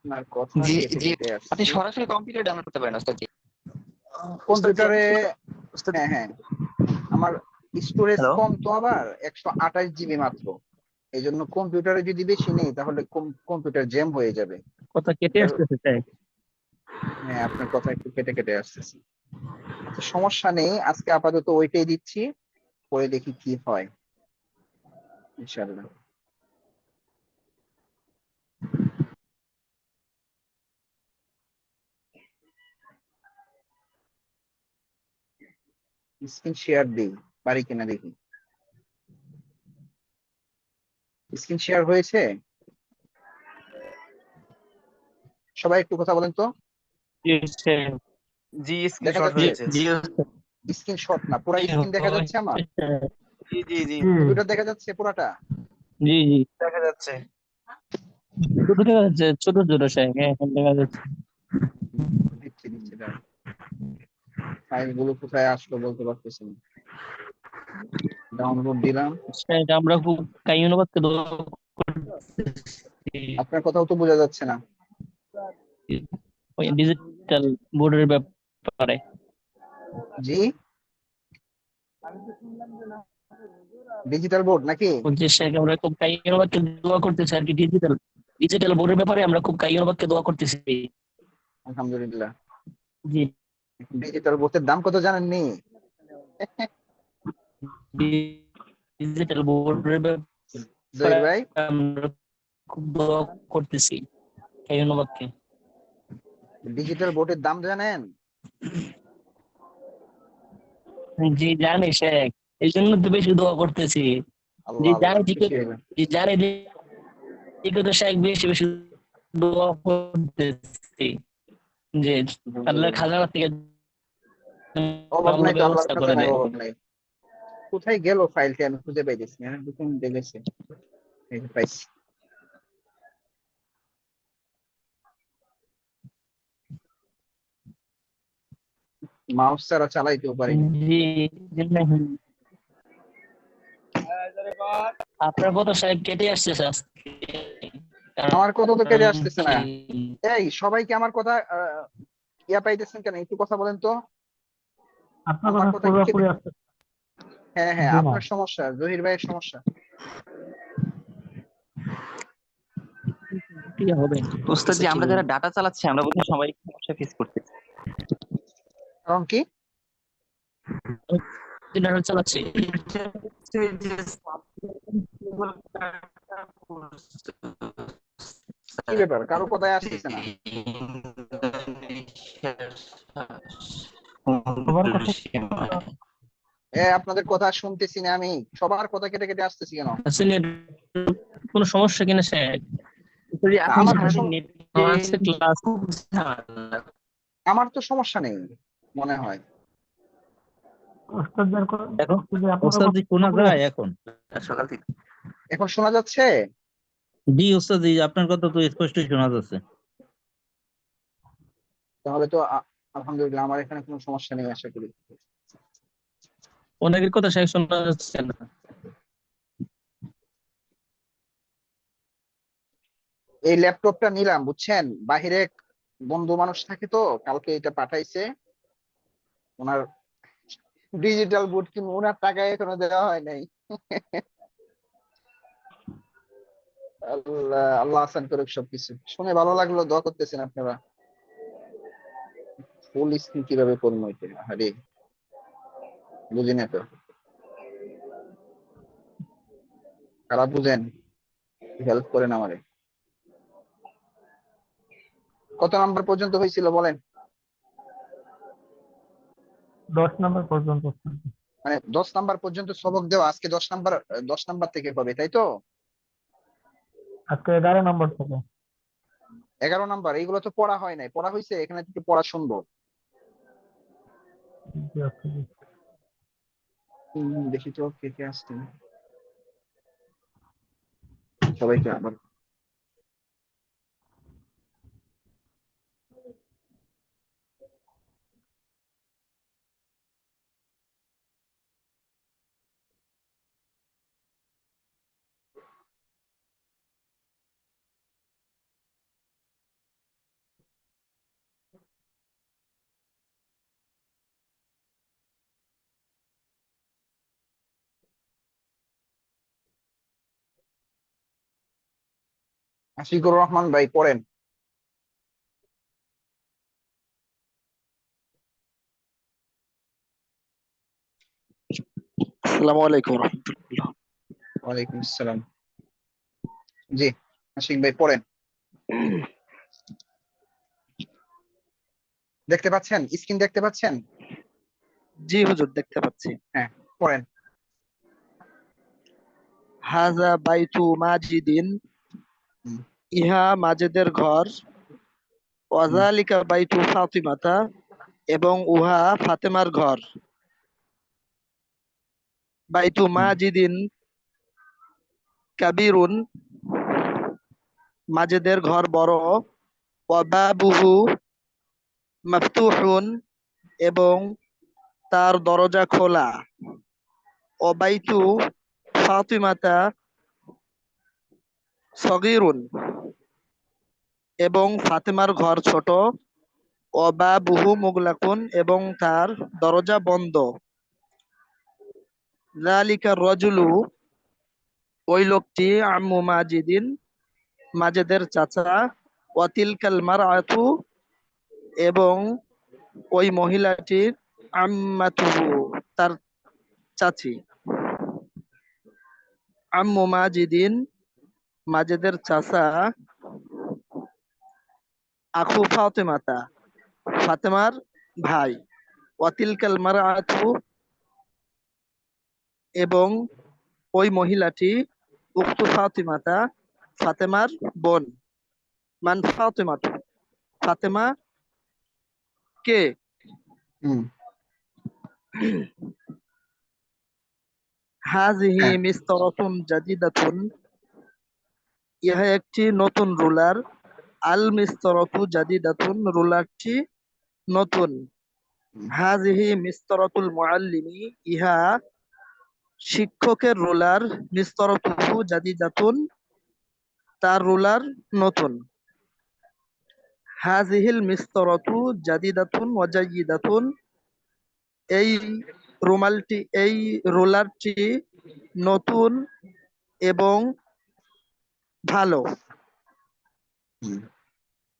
আপনার কথা জি কেটে জি, কেটে আপনি আসছে। সরাসরি কম্পিউটার ডাউনলোড করতে পারেন ওস্তাদ জি। ওস্তাদ জি কম্পিউটারে, ওস্তাদ হ্যাঁ হ্যাঁ, আমার স্টোরেজ হ্যালো, কম তো, আবার 128 জিবি মাত্র। এই জন্য কম্পিউটারে যদি বেশি নেই তাহলে কম্পিউটার জ্যাম হয়ে যাবে। কথা কেটে এটার, আসতেছে তাই। হ্যাঁ আপনার কথা একটু কেটে কেটে আসতেছে। আচ্ছা সমস্যা নেই, আজকে আপাতত ওইটাই দিচ্ছি, পরে দেখি কি হয় ইনশাআল্লাহ। স্ক্রিন শেয়ার দিই, পারি কিনা দেখি। স্ক্রিন শেয়ার হয়েছে? সবাই একটু কথা বলেন তো। জি দেখা স্ক্রিনশট যাচ্ছে? হয়েছে। জি ওস্তাদ। স্ক্রিনশট না, পুরা স্ক্রিন দেখা যাচ্ছে আমার? জি জি জি কম্পিউটার দেখা যাচ্ছে পুরাটা? জি জি, দেখা যাচ্ছে। ছোট দেখা যাচ্ছে, ছোট ছোট সাহেব, হ্যাঁ এখন দেখা যাচ্ছে। দিচ্ছি দিচ্ছি, দাঁড়ান। ফাইল গুলো কোথায় আসলো বলতে পারতেছি না। ডাউনলোড দিলাম। সাহেব আমরা খুব কাইয়ুনাবাদকে দোয়া করতেছি আপনার কথাও তো বোঝা যাচ্ছে না। ওই ডিজিটাল বোর্ডের ব্যাপারে। জি, ডিজিটাল বোর্ড নাকি? বলছি সাহেব আমরা খুব কাইয়ুনাবাদকে দোয়া করতেছি আর কি, ডিজিটাল ডিজিটাল বোর্ডের ব্যাপারে আমরা খুব কাইয়ুনাবাদকে দোয়া করতেছি। আলহামদুলিল্লাহ। জি, ডিজিটাল বোর্ডের দাম কত জানেননি? ডিজিটাল বোর্ডের ব্যাপারে জহির ভাই, আমরা খুব দোয়া করতেছি কাইয়ুনাবাদকে। ডিজিটাল বোর্ডের দাম জানেন? জি জানি শেখ, এই জন্য তো বেশি দোয়া করতেছি। জি আল্লাহ আল্লাহ, জানি ঠিক, খুশি হইলাম। জি জানি ঠিক তো শেখ, বেশি বেশি দোয়া করতেছি যে আল্লাহর আলহামদুলিল্লাহ। খাজানা থেকে অভাব আল্লাহ নাই তো, আল্লাহর ব্যবস্থা করে খাজানায় দেয়। অভাব নাই। কোথায় গেল ফাইলটা, আমি খুঁজে পাইতেছি না, দুদিন দেখেছি। এই যে পাইছি। মাউস ছাড়া চালাইতেও পারি না। জি জি, আপনার কথা সাহেব কেটে আসতেছে আজকে। আমার কথা তো কারণ কেটে আসতেছে না। কি, এই সবাইকে আমার কথা ইয়া পাইতেছেন কেন, একটু কথা বলেন তো। আপনার আমার কথা কথা কি কেটে? পুরোপুরি আসছে। হ্যাঁ হ্যাঁ, জি না, আপনার সমস্যা, জহির ভাইয়ের সমস্যা। কি হবে ওস্তাদ জি কি আমরা বলবো। যারা ডাটা চালাচ্ছি আমরা বোধহয় সবাই সমস্যা ফেস করতেছি। কারণ কি? জেনারেল চালাচ্ছি। কি ব্যাপার, কারো কথায় আসতেছে না? সবার কথা আপনাদের কথা শুনতেছি না আমি, সবার কথা কেটে কেটে আসতেছি কেন? আসলে কোনো সমস্যা কিনা স্যার? যদি না, এখন আমার তো সারাদিন নেট ক্লাস খুব ঝামেলা। আমার তো সমস্যা নেই মনে হয়। এখন ওস্তাদ জি শোনা যায় এখন? সকাল থেকে এখন শোনা যাচ্ছে? জি ওস্তাদ জি, আপনার কথা তো স্পষ্টই শোনা যাচ্ছে। তাহলে তো আলহামদুলিল্লাহ, আমার এখানে কোনো সমস্যা নেই আশা করি। অনেকের কথা শেষ শোনা যাচ্ছে না। এই ল্যাপটপটা নিলাম বুঝছেন, বাহিরে এক বন্ধু মানুষ থাকে তো, কালকে এটা পাঠাইছে। ওনার ডিজিটাল বোর্ড কি ওনার টাকায় এখনো দেওয়া হয় নাই। আল্লাহ আল্লাহ আসান করুক সবকিছু। শুনে ভালো লাগলো, দোয়া করতেছেন আপনারা। ফুল স্ক্রিন কিভাবে করবো এটা, আরে বুঝি না তো, খারাপ বুঝেন, হেল্প করেন আমারে। কত নাম্বার পর্যন্ত হয়েছিল বলেন? 10 নাম্বার পর্যন্ত। মানে 10 নাম্বার পর্যন্ত সবক দেওয়া, আজকে 10 নাম্বার, 10 নাম্বার থেকে পাবে তাই তো? আজকে 11 নাম্বার থেকে। 11 নাম্বার, এইগুলো তো পড়া হয় নাই, পড়া হয়েছে, এখানে থেকে পড়া শুনবো। দেখি তো কে কে আসছে, সবাইকে আবার আশিকুর রহমান ভাই পড়েন। আসসালামু আলাইকুম রহমতুল্লাহ। ওয়ালাইকুম আসসালাম। জি, আশিক ভাই পড়েন। দেখতে পাচ্ছেন, স্ক্রিন দেখতে পাচ্ছেন? জি হুজুর, দেখতে পাচ্ছি। হ্যাঁ, পড়েন। হাজা বাইতু মাজিদিন, হুম, ইহা মাজেদের ঘর। হুম, ওয়াজালিকা বাইতু ফাতিমাতা, এবং উহা ফাতেমার ঘর। বাইতু হুম, মাজিদিন কাবিরুন, মাজেদের ঘর বড়। ওয়াবাবুহু মাফতুহুন, এবং তার দরজা খোলা। ওবাইতু ফাতিমাতা সগীরুন, এবং ফাতেমার ঘর ছোট। ওবাবুহু মুগলাকুন, এবং তার দরজা বন্ধ। যালিকা রজুলু, ওই লোকটি আম্মু মাজিদিন, মাজেদের চাচা। ওয়াতিলকাল মারআতু, এবং ওই মহিলাটির আম্মাতুহু, তার চাচি। আম্মু মাজিদিন, মাজেদের চাচা। আখু ফাতেমাতা, ফাতেমার ভাই। ওয়াতিলকাল মারআতু, এবং ওই মহিলাটি উক্তু ফাতিমাতা, ফাতেমার বোন। মান ফাতেমাতু, ফাতেমা কে? হুম, হাজিহি হ্যাঁ, মিসতারাতুন জাদিদাতুন, ইহা একটি নতুন রুলার। আল মিসতারাতু জাদিদাতুন, রুলারটি নতুন। হুম, হাজিহি মিসতারাতুল মুআল্লিমি, ইহা শিক্ষকের রুলার। মিসতারাতুহু জাদিদাতুন, তার রুলার নতুন। হাজিহিল মিসতারাতু জাদিদাতুন ওয়া জাইয়িদাতুন, এই এই রোলারটি নতুন এবং ভালো। হুম,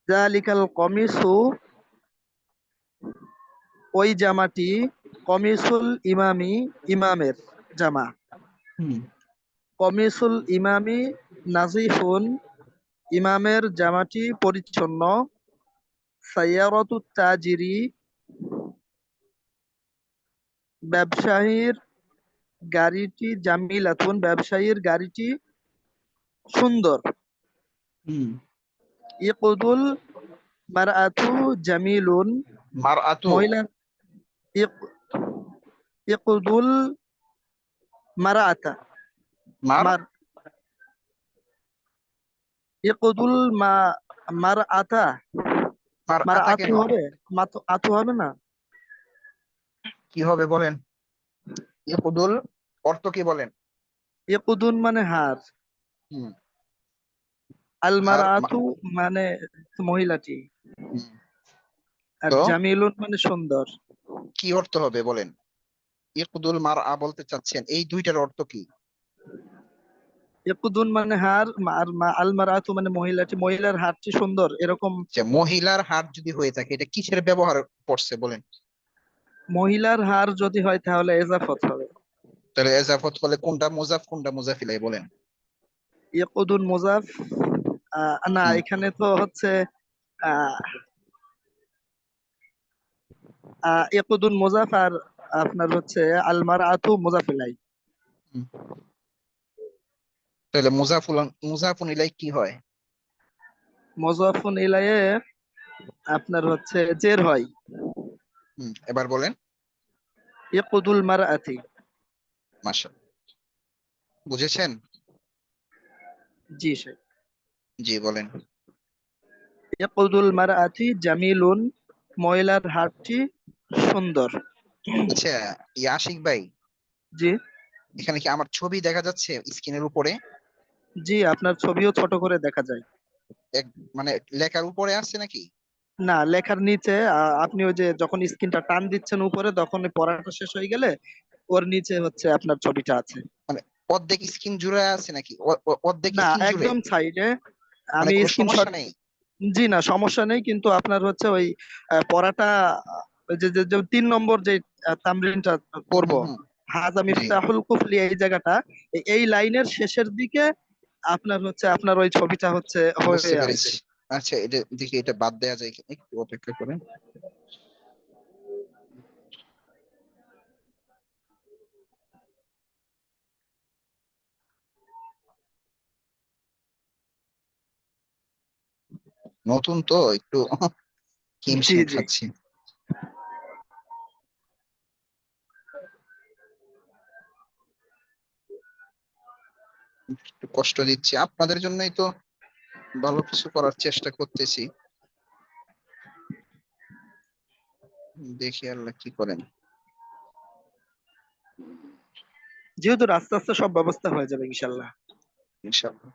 যালিকাল কমিসু, ওই জামাটি। কমিসুল ইমামি, ইমামের জামা। হুম, কমিসুল ইমামি নাজিফুন, ইমামের জামাটি পরিচ্ছন্ন। সাইয়ারাতু তাজিরি, ব্যবসায়ীর গাড়িটি। জামিলাতুন, ব্যবসায়ীর গাড়িটি সুন্দর। হুম। ইকুদুল মারআতু জামিলুন, মারআতু, মহিলার। ইক- ইকুদুল মারআতা, মার মার ইকুদুল মারআতা, মারআতা মারআতু কেন? হবে? আতু হবে না? কি হবে বলেন? ইকুদুল অর্থ কি বলেন? ইকুদুন মানে হার। হুম, আল হার মারআতু মানে মহিলাটি। হুম, আর তো জামিলুন মানে সুন্দর। কি অর্থ হবে বলেন? ইকুদুল মারআ বলতে চাচ্ছেন, এই দুইটার অর্থ কি? ইকুদুন মানে হার, আর আল মারআতু মানে মহিলাটি, মহিলার হারটি সুন্দর, এরকম। যে মহিলার হার যদি হয়ে থাকে, এটা কিসের ব্যবহার করছে বলেন? মহিলার হার যদি হয় তাহলে এজাফত হবে। তাহলে এজাফত হলে কোনটা মুজাফ কোনটা মুজাফিলাই বলেন? ইকুদুন মুজাফ। না, হুম, এখানে তো হচ্ছে আহ ইকুদুন মুজাফ, আর আপনার হচ্ছে আল মারআতু মুজাফ ইলাই। হুম। তাহলে মুজাফুন ইলাই কি হয়? মুজাফুন ইলাইয়ে আপনার হচ্ছে জের হয়। হুম, এবার বলেন। ইকুদুল মারআতি। মাশাআল্লাহ, বুঝেছেন? জি শেখ। জি বলেন। ইকুদুল মারআতি জামিলুন, মহিলার হারটি সুন্দর। আচ্ছা, আশিক ভাই, জি। এখানে কি আমার ছবি দেখা যাচ্ছে স্ক্রিনের উপরে? জি, আপনার ছবিও ছোট করে দেখা যায়। এক মানে লেখার উপরে আছে নাকি? না, লেখার নিচে আপনি ওই যে যখন স্ক্রিনটা টান দিচ্ছেন উপরে, তখন ওই পড়াটা শেষ হয়ে গেলে ওর নিচে হচ্ছে আপনার ছবিটা আছে। মানে অর্ধেক স্ক্রিন জুড়ে আছে নাকি? অর্ধেক না, স্ক্রিন জুড়ে? একদম সাইডে। মানে আমি কোনো স্ক্রিনশট, সমস্যা নেই? জি না সমস্যা নেই, কিন্তু আপনার হচ্ছে ওই পড়াটা ওই যে 3 নম্বর যে তামরিনটা হুম করব, হুম হুম। হাজা জি, মিফতাহুল কুফলি, এই জায়গাটা এই লাইনের শেষের দিকে আপনার হচ্ছে আপনার ওই ছবিটা হচ্ছে বুঝতে হয়ে আছে। পেরেছি। আচ্ছা, এটা দেখি, এটা বাদ দেওয়া যায় কিনা, একটু অপেক্ষা করেন। নতুন তো একটু জি হিমশিম জি। খাচ্ছি। একটু কষ্ট দিচ্ছি আপনাদের জন্যই তো, ভালো কিছু করার চেষ্টা করতেছি। দেখি আল্লাহ কি করেন। যেহেতু আস্তে আস্তে সব ব্যবস্থা হয়ে যাবে ইনশাল্লাহ। ইনশাআল্লাহ।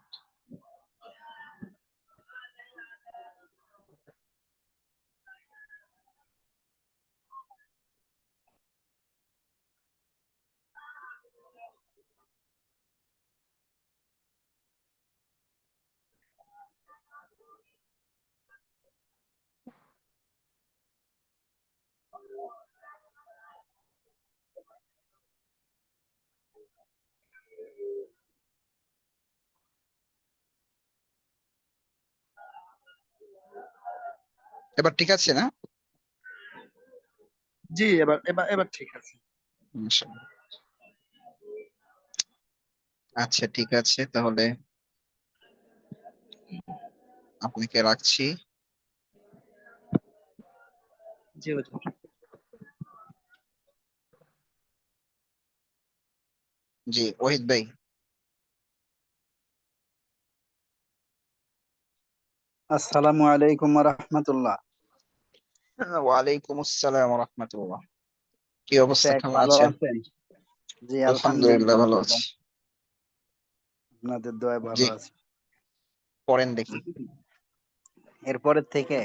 এবার ঠিক আছে না? জি, এবার এবার এবার ঠিক আছে। ইনশাআল্লাহ। আচ্ছা ঠিক আছে তাহলে, আপনাকে রাখছি। জি হুজুর। জি ওহিদ ভাই। আসসালামু আলাইকুম রাহমাতুল্লাহ। ওয়ালাইকুম আসসালাম রহমতুল্লাহ। কি অবস্থা, শেখ কেমন ভালো আছেন? আছেন? জি আলহামদুলিল্লাহ ভালো আলহামদুলিল্লাহ, আছি। আপনাদের দয়ায় জি, ভালো আছি। পড়েন দেখি। এরপরের থেকে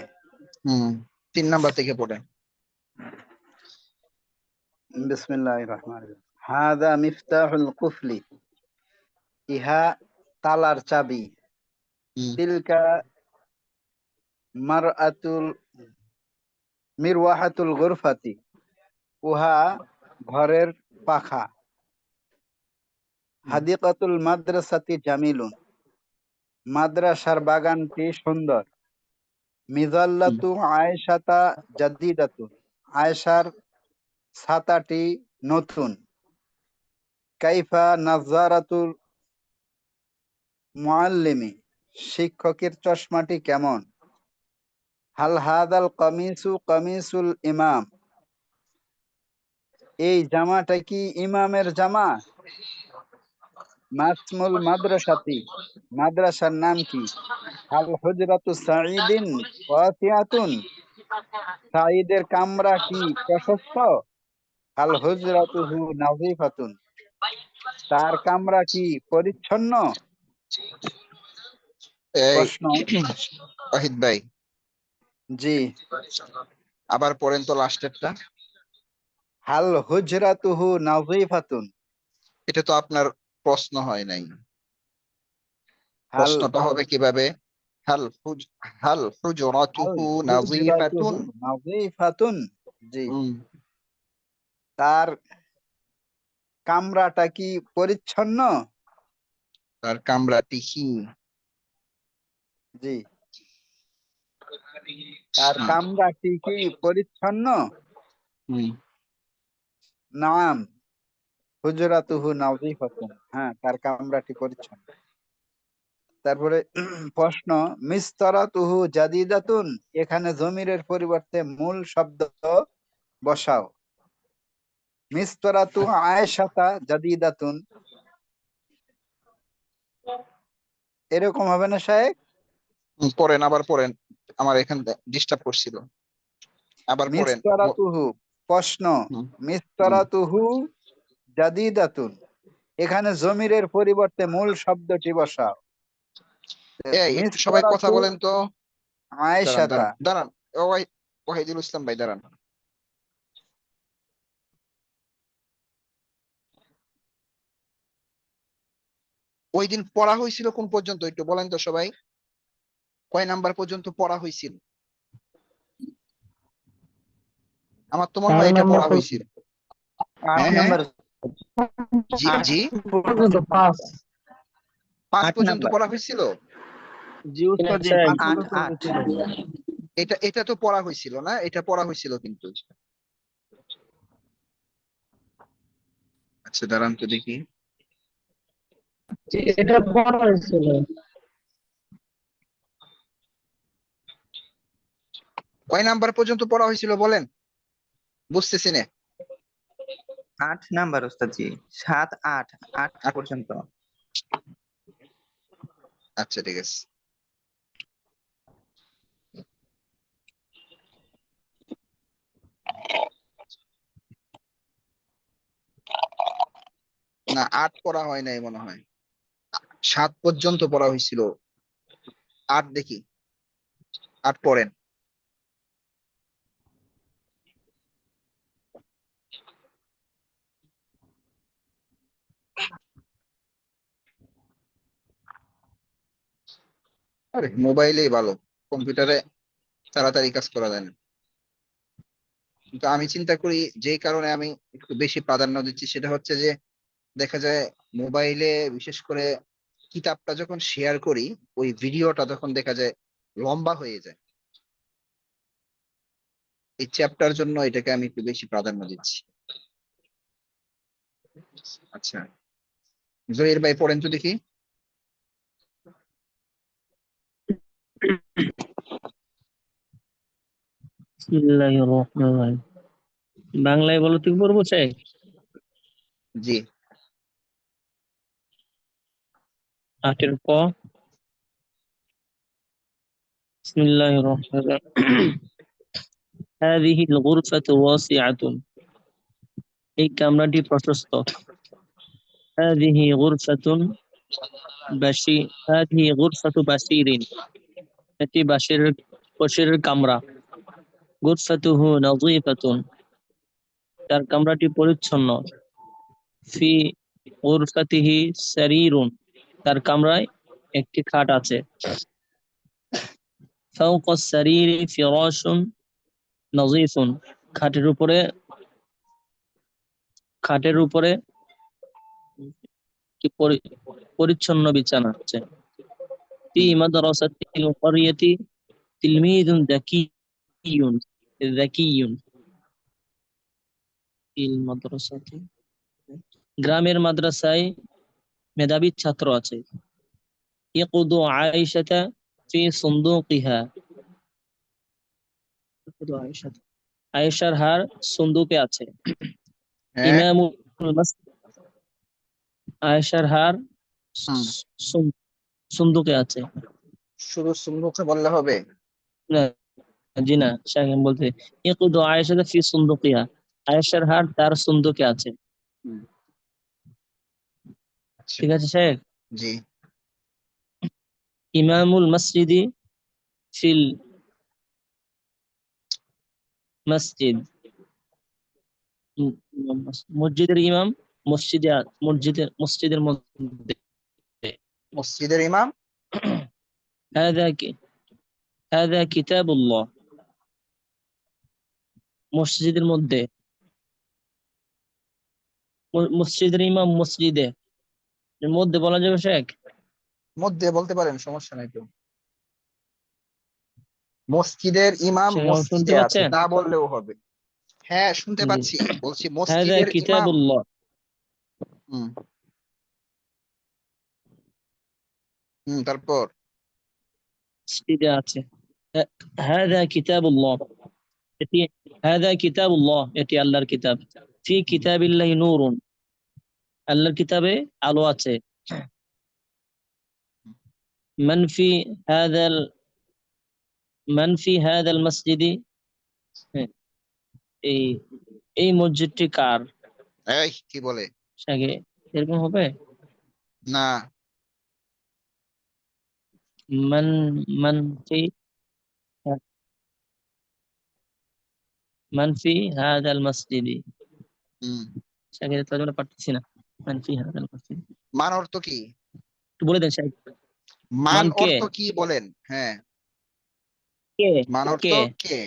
হুম, 3 নাম্বার থেকে পড়েন। বিসমিল্লাহির রহমানির রহিম। হাদা মিফতাহুল কুফলি, ইহা তালার চাবি। হুম তিলকা মারআতুল মিরওয়াহাতুল গুরফাতি, উহা ঘরের পাখা। হুম হাদিকাতুল মাদ্রাসাতি জামিলুন, মাদ্রাসার বাগানটি সুন্দর। হুম। মিজাল্লাতু আয়েশাতা জাদ্দিদাতুন, আয়েশার ছাতাটি নতুন। কাইফা নাজারাতুল মুআল্লিমি, শিক্ষকের চশমাটি কেমন। হাল হাদাল কামিসু কামিসুল ইমাম, এই জামাটা কি ইমামের জামা। মাসমুল মাদ্রাসাতি, মাদ্রাসার নাম কি। হাল হুজরাতু সাঈদিন ওয়াসিআতুন, সাঈদের কামরা কি প্রশস্ত। হাল হুজরাতুহু নাযিফাতুন, তার কামরা কি পরিচ্ছন্ন। এই প্রশ্ন, ওহিদ ভাই, জি। আবার পড়েন তো লাস্টেরটা। হাল হুজরাতুহু নাযিফাতুন, এটা তো আপনার প্রশ্ন হয় নাই। হাল প্রশ্নটা হবে কিভাবে? হাল হাল হাল হুজরাতুহু নাযিফাতুন। হুজরাতুহু নাযিফাতুন, জি। হুম, তার কামরাটা কি পরিচ্ছন্ন। তার কামরাটি কি? জি, তার হুম কামরাটি কি পরিচ্ছন্ন। হুম। নাম হুজরাতুহু নাযিফাতুন, হ্যাঁ তার কামরাটি পরিচ্ছন্ন। তারপরে প্রশ্ন, মিসতারাতুহু জাদিদাতুন, এখানে জমিরের পরিবর্তে মূল শব্দ বসাও। মিসতারাতু আয়েশাতা জাদিদাতুন, এরকম হবে না শায়েখ। পড়েন, আবার পড়েন, আমার এখান ডিস্টার্ব করছিল। আবার পড়েন। মিসতারাতুহু, প্রশ্ন, হুম হুম। মিসতারাতুহু জাদিদাতুন, এখানে জমিরের পরিবর্তে মূল শব্দটি বসাও। এই একটু সবাই কথা মিসতারাতু বলেন তো। দাঁড়ান আয়েশাতা, দাঁড়ান দাঁড়ান। ওয়াহিদুল ইসলাম ভাই দাঁড়ান। ওই দিন পড়া হয়েছিল কোন পর্যন্ত একটু বলেন তো সবাই। কয় নাম্বার পর্যন্ত পড়া হয়েছিল? আমার তো মনে 4 হয় এটা নাম্বার পড়া হয়েছিল। 8 হ্যাঁ হ্যাঁ, নাম্বার জি 8 জি, পর্যন্ত 5। 5 8 পর্যন্ত নাম্বার পড়া হয়েছিল। জি উস্তাদ, জি সাহেব, 5 8 পর্যন্ত 8 হয়েছিল। এটা এটা তো পড়া হয়েছিল না, এটা পড়া হয়েছিল কিন্তু। আচ্ছা দাঁড়ান তো দেখি। এটা বড় হয়েছিল। কয় নাম্বার পর্যন্ত পড়া হয়েছিল বলেন, বুঝতেছি না। 8 নাম্বার ওস্তাদ জি, 7 8 8 আট- পর্যন্ত। আচ্ছা ঠিক আছে। না 8 পড়া হয় নাই মনে হয়, 7 পর্যন্ত পড়া হয়েছিল। 8 দেখি, 8 পড়েন। আরে মোবাইলেই ভালো, কম্পিউটারে তাড়াতাড়ি কাজ করা যায় না। কিন্তু আমি চিন্তা করি যেই কারণে আমি একটু বেশি প্রাধান্য দিচ্ছি সেটা হচ্ছে যে দেখা যায় মোবাইলে বিশেষ করে কিতাবটা যখন শেয়ার করি, ওই ভিডিওটা তখন দেখা যায় লম্বা হয়ে যায়। এই চ্যাপ্টার জন্য এটাকে আমি একটু বেশি প্রাধান্য দিচ্ছি। আচ্ছা, জহির ভাই পড়েন তো দেখি। বিসমিল্লাহির রহমানির রহিম। বাংলায় বলো, তুই পড়বো চাই? জি। 8 এর ক। বিসমিল্লাহির রহমানির রহিম। هذه الغرفة واسعة। এই কামরাটি প্রশস্ত। هذه غرفة هذه غرفة بشير। এটি বশিরের কামরা। غرفته نظيفة। তার কামরাটি পরিচ্ছন্ন। في غرفته سرير। তার কামরায় একটি খাট আছে। فوق السرير فراش نظيف। খাটের উপরে কি পরিচ্ছন্ন বিছানা আছে। في مدرسة القرية تلميذ ذكي ذكي في المدرسة। গ্রামের মাদ্রাসায় মেধাবী ছাত্র আছে। يقود عائشة في صندوقها। يقود عائشة। আয়েশার হার সন্দুকে আছে। হ্যাঁ। ইমামুল মাসজিদ। আয়েশার হার হুম। সন্দুকে আছে। শুধু সুন্নুকে বললে হবে? না, জি না, শাহিম বলতে ইয়াকুদু আয়েশা ফি সুন্দুকিহা। আয়েশার হার তার সন্দুকে আছে। হুম, আচ্ছা। ঠিক আছে শেখ। জি। ইমামুল মসজিদি ফিল মসজিদ। মসজিদের ইমাম মসজিদের মধ্যে। মসজিদের ইমাম। هذا هذا كتاب الله। মসজিদের মধ্যে। মসজিদের ইমাম মসজিদে। এর মধ্যে বলা যাবে শেখ? মধ্যে বলতে পারেন, সমস্যা নাই তো। মসজিদের ইমাম শেখ আমার শুনতে মসজিদে আছে পাচ্ছেন? তা বললেও হবে। হ্যাঁ শুনতে জি। পাচ্ছি, বলছি هذا মসজিদের كتاب ইমাম। الله। হুম হুম, তারপর? মসজিদে আছে। هذا كتاب الله। এটি هذا كتاب الله। এটি আল্লাহর কিতাব। في كتاب الله نور। আল্লাহর কিতাবে আলো আছে। من في هذا من في هذا المسجد। হ্যাঁ, এই এই মসজিদটি কার? এই কি বলে? আগে এরকম হবে। না। মান মান ফি মান ফি হাদাল মসজিদি। হুম। আগে তর্জমা পারতেছি না। মান ফি হাদাল মসজিদ। মান অর্থ কি? একটু বলে দেন সাহেব। মান মান কে? অর্থ কি বলেন? হ্যাঁ। কে মান অর্থ কে কে।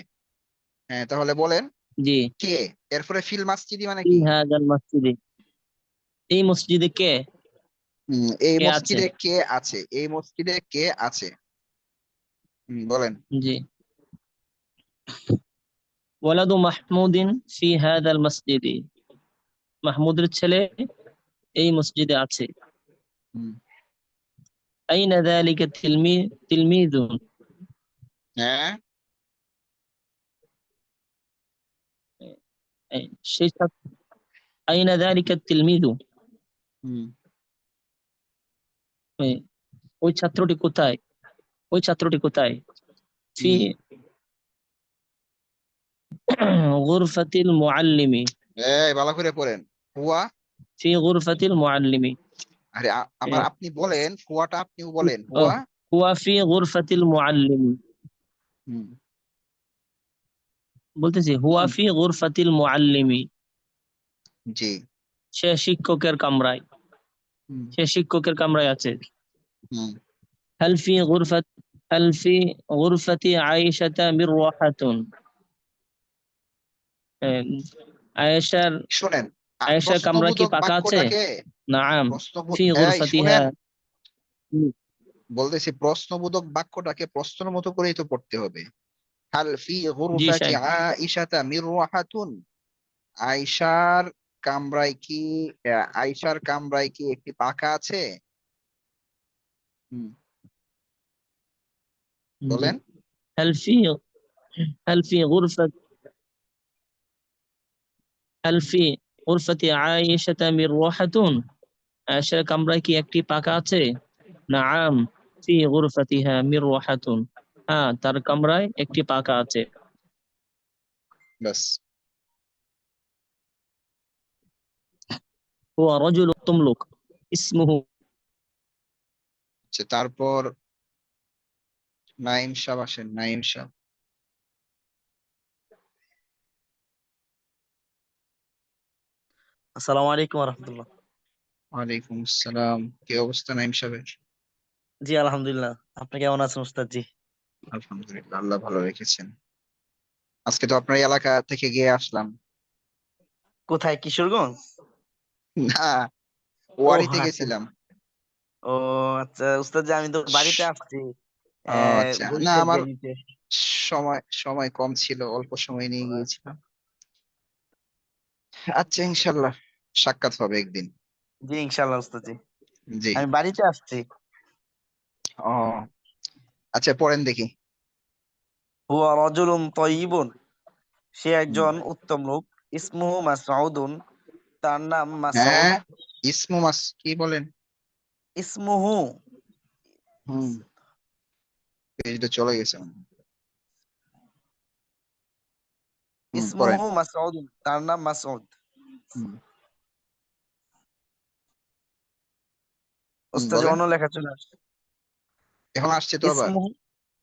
হ্যাঁ, তাহলে বলেন জি কে। এরপরে ফিল মাসজিদি মানে ফি কি? হাযাল মসজিদে, এই মসজিদে কে এই কে আছে। মসজিদে কে আছে, এই মসজিদে কে আছে। বলেন। জি ওয়ালাদু মাহমুদিন ফি হাযাল মসজিদি, মাহমুদের ছেলে এই মসজিদে আছে। হুম, আইনা যালিকা তিলমিযুন, হ্যাঁ, এই সেই ছাত্র, আইনা যালিকা তিলমিযু, হুম, এই, ওই ছাত্রটি কোথায়, ওই ছাত্রটি কোথায়। ফি হুম। গুরফাতিল মুআল্লিমি, এই ভালো করে পড়েন। হুয়া। ফি গুরফাতিল মুআল্লিমি, আরে আমার আপনি বলেন, হুয়াটা আপনিও বলেন, ও হুয়া। হুয়া ফি গুরফাতিল মুআল্লিমি, হুম, বলতেছি হুয়া ফি গুরফাতিল মুআল্লিমি, জি। সে শিক্ষকের কামরায়, হুম, সে শিক্ষকের কামরায় আছে। হুম। هل في غرفة هل في غرفة عائشة مروحة، আয়েশার শোনেন, আয়েশার কামরা কি প্রশ্নবোধক পাকা আছে। বাক্যটাকে নাম প্রশ্নবোধ ফি এই গুরফাতিহা, শুনেন, বলতেছি প্রশ্নবোধক বাক্যটাকে প্রশ্নের মতো করেই তো পড়তে হবে। হাল ফি জি গুরফাতি সাহেব। আইশাতা মিরওয়াহাতুন, আয়শার কামরায় কি, আয়শার কামরায় কি একটি পাখা আছে? হুম, জি বলেন। هل في هل في غرفة هل في غرفة عائشة مروحة، আয়েশার কামরায় কি একটি পাখা আছে। নাম ফি গুরফাতিহা মিরওয়াহাতুন, হ্যাঁ তার কামরায় একটি পাখা আছে। ব্যাস। হুয়া রাজুল উত্তম লোক, ইসমুহু, আচ্ছা, তারপর নাইম সাহেব আসেন, নাইম সাহেব। আসসালামু আলাইকুম রহমতুল্লাহ। ওয়ালাইকুম আসসালাম। কি অবস্থা নাইম সাহেবের? জি আলহামদুলিল্লাহ, আপনি কেমন আছেন উস্তাদ জি? আলহামদুলিল্লাহ, আল্লাহ ভালো রেখেছেন। আজকে তো আপনার এলাকা থেকে গিয়ে আসলাম। কোথায়, কিশোরগঞ্জ? না, ও ওয়ারিতে আচ্ছা। গেছিলাম। ও আচ্ছা উস্তাদ জি, আমি তো বাড়িতে আসছি ও আচ্ছা, না বরিশাল আমার গেরিতে। সময় সময় কম ছিল, অল্প সময় নিয়ে গিয়েছিলাম। আচ্ছা, ইনশাল্লাহ সাক্ষাৎ হবে একদিন। জি ইনশাআল্লাহ উস্তাদ জি, জি। আমি বাড়িতে আসছি। ও আচ্ছা, পড়েন দেখি। হুয়া রাজুলুন তাইয়িবুন, সে হুম। একজন উত্তম লোক। ইসমুহু মাসউদুন, তার নাম মাসউদ। হ্যাঁ, ইসমু মাস কি বলেন? ইসমুহু হুম, পেজটা চলে গেছে মনে হয়। পড়েন। ইসমুহু মাসউদুন, তার নাম মাসউদ। হুম, উস্তাদ জি বলেন। অন্য লেখা চলে আসছে। এখন আসছে তো আবার। ইসমুহু,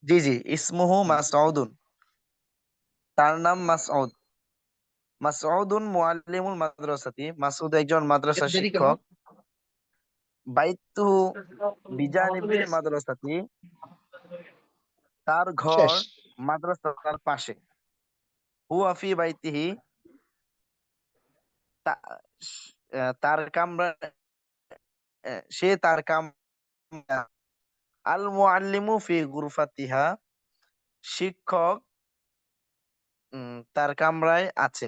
জি জি, ইসমুহু হুম, মাসউদুন, তার নাম মাসউদ। মাসউদুন মুআল্লিমুল মাদ্রাসাতি, মাসউদ একজন এত মাদ্রাসা দেরি কেন? শিক্ষক। বাইতুহু বিজানিবিল মাদ্রাসাতি, তার ঘর শেষ। মাদ্রাসার পাশে। হুয়া ফি বাইতিহি, তা- তার কামরা, সে তার কামরা। আল মুআল্লিমু ফি গুরফাতিহা, শিক্ষক তার কামরায় আছে।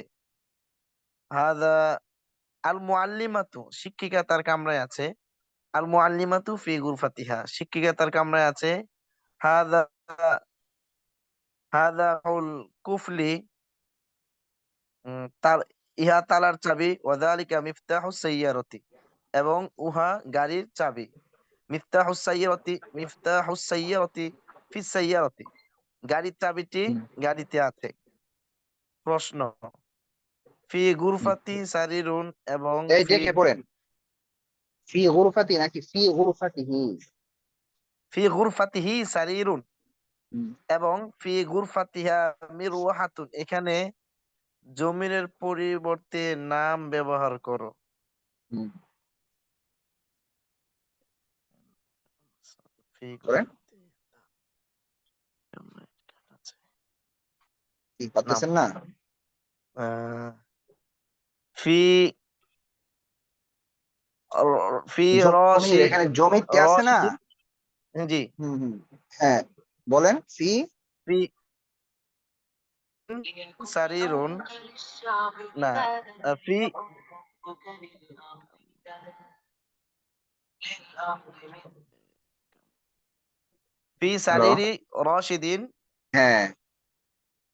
হাদা আল মুআল্লিমাতু, শিক্ষিকা তার কামরায় আছে। আল মুআল্লিমাতু ফি গুরফাতিহা, শিক্ষিকা তার কামরায় আছে। হাদা হাদা হুল কুফলি, তার, ইহা তালার চাবি। ওয়াযালিকা মিফতাহুস সাইয়ারাতি, এবং উহা গাড়ির চাবি। মিফতাহুস সাইয়ারাতি ফিস সাইয়ারাতি, গাড়ির চাবিটি হুম, গাড়িতে আছে। প্রশ্ন, ফি হুম। গুরফাতি সারিরুন, এবং এই ফি দেখে পড়েন, ফি গুরফাতি নাকি ফি গুরফাতিহি? ফি গুরফাতিহি সারিরুন, হুম, এবং ফি গুরফাতিহা মিরওয়াহাতুন, এখানে জমিরের পরিবর্তে নাম ব্যবহার করো। হুম, ফি করেন। গুরফাতিহা। কি পারতেছেন না? আহ, ফি ফি জমির, এখানে জমিতে আছে না? রশিদিন। জি। হ্যাঁ, বলেন। ফি ফি সারিরুন, না, ফি ফি হ্যালো। সারিরি রশিদিন। হ্যাঁ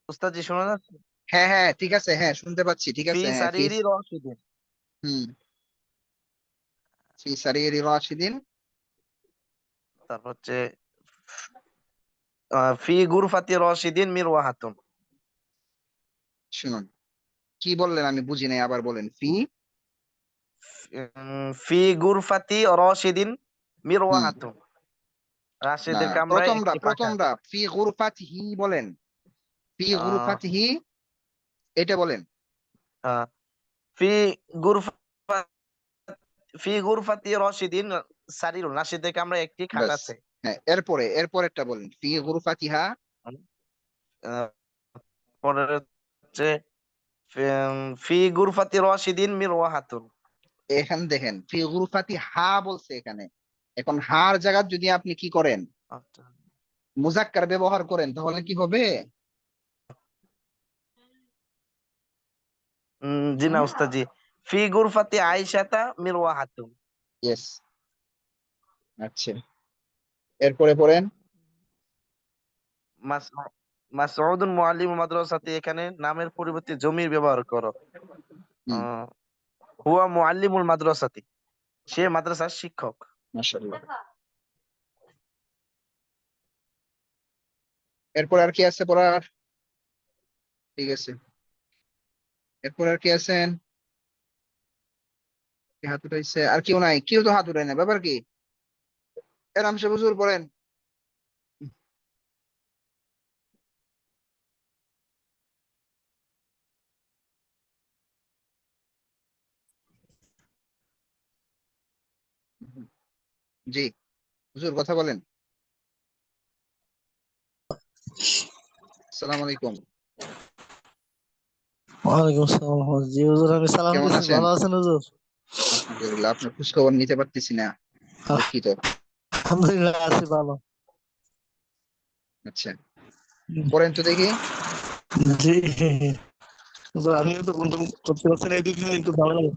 উস্তাদ জি শোনা যাচ্ছে? হ্যাঁ হ্যাঁ, ঠিক আছে, হ্যাঁ শুনতে পাচ্ছি, ঠিক ফি আছে, হ্যাঁ সারিরি রশিদিন। হুম, ফি সারিরি রাশিদিন। তারপর হচ্ছে ফি গুরফাতি রশিদিন মিরওয়াহাতুন। শুনুন, কি বললেন আমি বুঝি নাই, আবার বলেন। ফি ফি গুরফাতি রশিদিন হুম মিরওয়াহাতুন। না, রাশেদের কামরায় একটি পাখা প্রথমটা আছে। ফি গুরফাতিহি বলেন। ফি আহ, গুরফাতিহি, এটা বলেন। আহ, ফি গুরফা ফি গুরফাতি রশিদিন সারিরুন, রাশেদের কামরায় একটি খাট ব্যাস। আছে। হ্যাঁ, এরপরেরটা বলেন। ফি গুরফাতিহা। আহ, পরে হচ্ছে ফি গুরফাতি রশিদিন মিরওয়াহাতুন। এখানে দেখেন, ফি গুরফাতি হা বলছে এখানে। এখন হার জায়গা যদি আপনি কি করেন, আচ্ছা। মুজাক্কার ব্যবহার করেন, তাহলে কি হবে? জি না উস্তাদ জি। ফি গুরফাতি আয়েশাতা মিরওয়াহাতুন। ইয়েস। আচ্ছা, এরপরে পড়েন। মাস মাসউদুন মুআল্লিমুল মাদ্রাসাতি, এখানে নামের পরিবর্তে জমির ব্যবহার করো। হুম, আহ, হুয়া মুআল্লিমুল মাদ্রাসাতি, সে মাদ্রাসার শিক্ষক। মাশাআল্লাহ। এরপর আর কি আছে পড়ার? ঠিক আছে, এরপর আর কি আছেন? কে হাত উঠাইছে? আর কেউ নাই? কেউ তো হাত উঠায় না, ব্যাপার কি? এরাম সে হুজুর পড়েন। জি, হুজুর কথা বলেন। আসসালামু আলাইকুম। ওয়ালাইকুম আসসালাম। জি হুজুর, আমি সালাম কেমন দিচ্ছি, আছেন? ভালো আছেন হুজুর? আলহামদুলিল্লাহ, আপনার খোঁজ খবর নিতে পারতেছি না, দুঃখিত। আলহামদুলিল্লাহ আছি ভালো। আচ্ছা, পড়েন তো দেখি। জি হুজুর, আমিও তো বন্ধু করতে পারছি না, এদিকে একটু ভালো লাগে।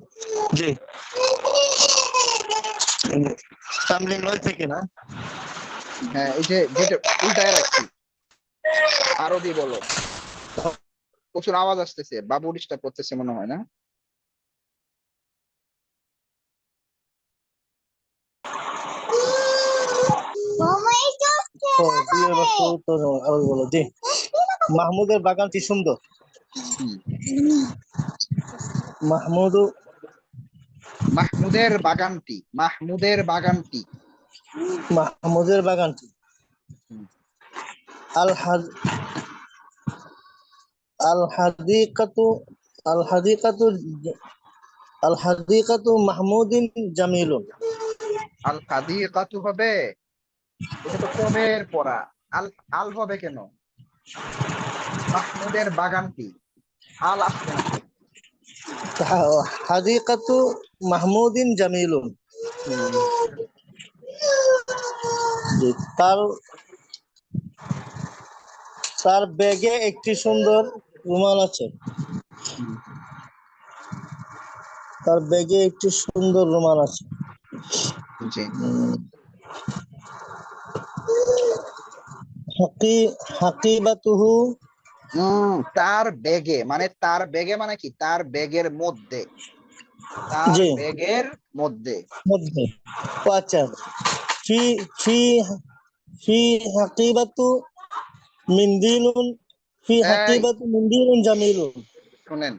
জি, তামলিং নয় থেকে না? হ্যাঁ, এই যে যেটা উল্টায় রাখছি, আরবি বলো। প্রচুর আওয়াজ আসতেছে, বাবু ডিস্টার্ব করতেছে মনে হয় না? ও, বিয়ের বস্তু তো আরো বলো। জি, মাহমুদের বাগানটি সুন্দর। হুম, মাহমুদ মাহমুদের বাগানটি। মাহমুদের বাগানটি। হুম, আল হাদ আল হাদিকাতু আল হাদিকাতু আল হাদিকাতু মাহমুদিন জামিলুন। আল হাদিকাতু হবে, এটা তো কবের পড়া। আল আল হবে কেন? মাহমুদের বাগানটি, আল আসবে না কেন? হাদিকাতু মাহমুদিন জামিলুন। হুম, জি, তার তার ব্যাগে একটি সুন্দর রুমাল আছে। হুম, তার ব্যাগে একটি সুন্দর রুমাল আছে। জি। হাকিবাতুহু। তার ব্যাগে মানে, তার ব্যাগে মানে কি? তার ব্যাগের মধ্যে, তার জি, ব্যাগের মধ্যে। মধ্যে। ও আচ্ছা। ফি ফি ফি হাকিবাতু মিন্দিলুন ফি এই হাকিবাতু মিন্দিলুন জামিলুন। শুনেন,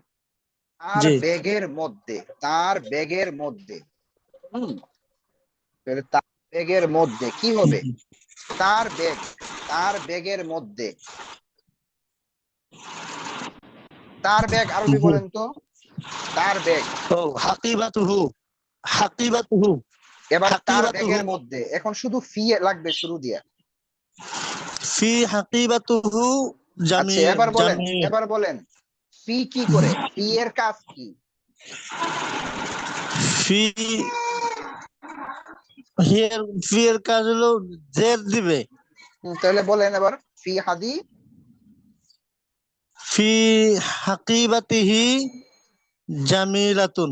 তার জি, ব্যাগের মধ্যে, তার ব্যাগের মধ্যে। হুম, তাহলে তার ব্যাগের মধ্যে কি হবে? তার ব্যাগ, তার ব্যাগের মধ্যে। তার ব্যাগ আরবি জি। বলেন তো। তার ব্যাগ। ও হাকিবাতুহু হাকিবাতুহু এবার তার হাকিবাতুহু ব্যাগের মধ্যে, এখন শুধু ফি লাগবে শুরু দিয়া। ফি হাকিবাতুহু আচ্ছা এবার বলেন ফি কি করে, ফি এর কাজ কি? ফি ফি এর কাজ হলো জের দিবে। তাহলে বলেন এবার ফি হাদি। ফি হাকিবাতিহি জামিলাতুন।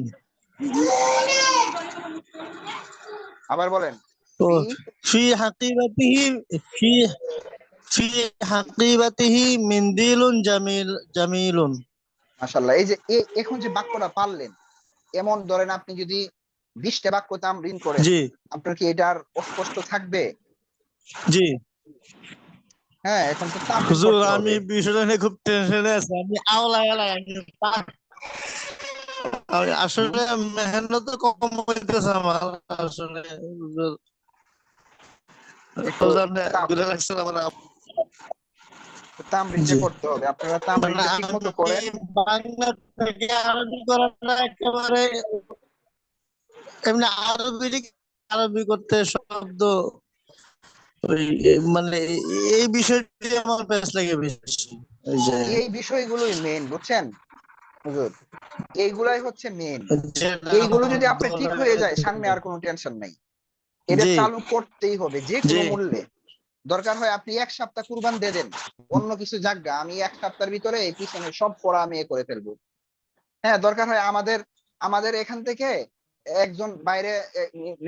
আবার বলেন ও ফি। ফি হাকিবাতিহি ফি ফি হাকিবাতিহি মিন্দিলুন জামিলুন। মাশাআল্লাহ, এই যে এখন যে বাক্যটা পারলেন, এমন ধরেন আপনি যদি 20টা বাক্য তামরিন করেন, জি আপনার কি এটার অস্পষ্ট থাকবে? জি হ্যাঁ, এখন তো তামরিন হুজুর, করতে আমি হবে। বিষয়টা নিয়ে খুব টেনশনে আছি। আমি আওলায় আওলায় হুম, আসলে মেহনত কম হইতেছে আমার আসলে হুজুর। একটু আপনি তাম- ঘুরে রাখছেন আমার। তামরিনটা জি, করতে হবে, আপনারা মানে তামরিনটা ঠিক মতো আমি করেন। বাংলা থেকে আরবি করাটা একেবারে এমনি আরবি করতে শব্দ ওই মানে এই বিষয়টি আমার বেশ লাগে বেশি। এই যে এই বিষয়গুলোই মেন, বুঝছেন হুজুর, এইগুলাই হচ্ছে মেন। যেটা এইগুলো আমার যদি আপনি ঠিক ধরে। হয়ে যায়, সামনে আর কোনো টেনশন নাই। এটা জি চালু করতেই হবে যে জি কোনো মূল্যে। দরকার হয় আপনি 1 সপ্তাহ কুরবান দিয়ে দেন, অন্য কিছু জায়গা আমি 1 সপ্তাহের ভিতরে এই পিছনে সব পড়া আমি এ করে ফেলবো। হ্যাঁ, দরকার হয় আমাদের আমাদের এখান থেকে একজন বাইরে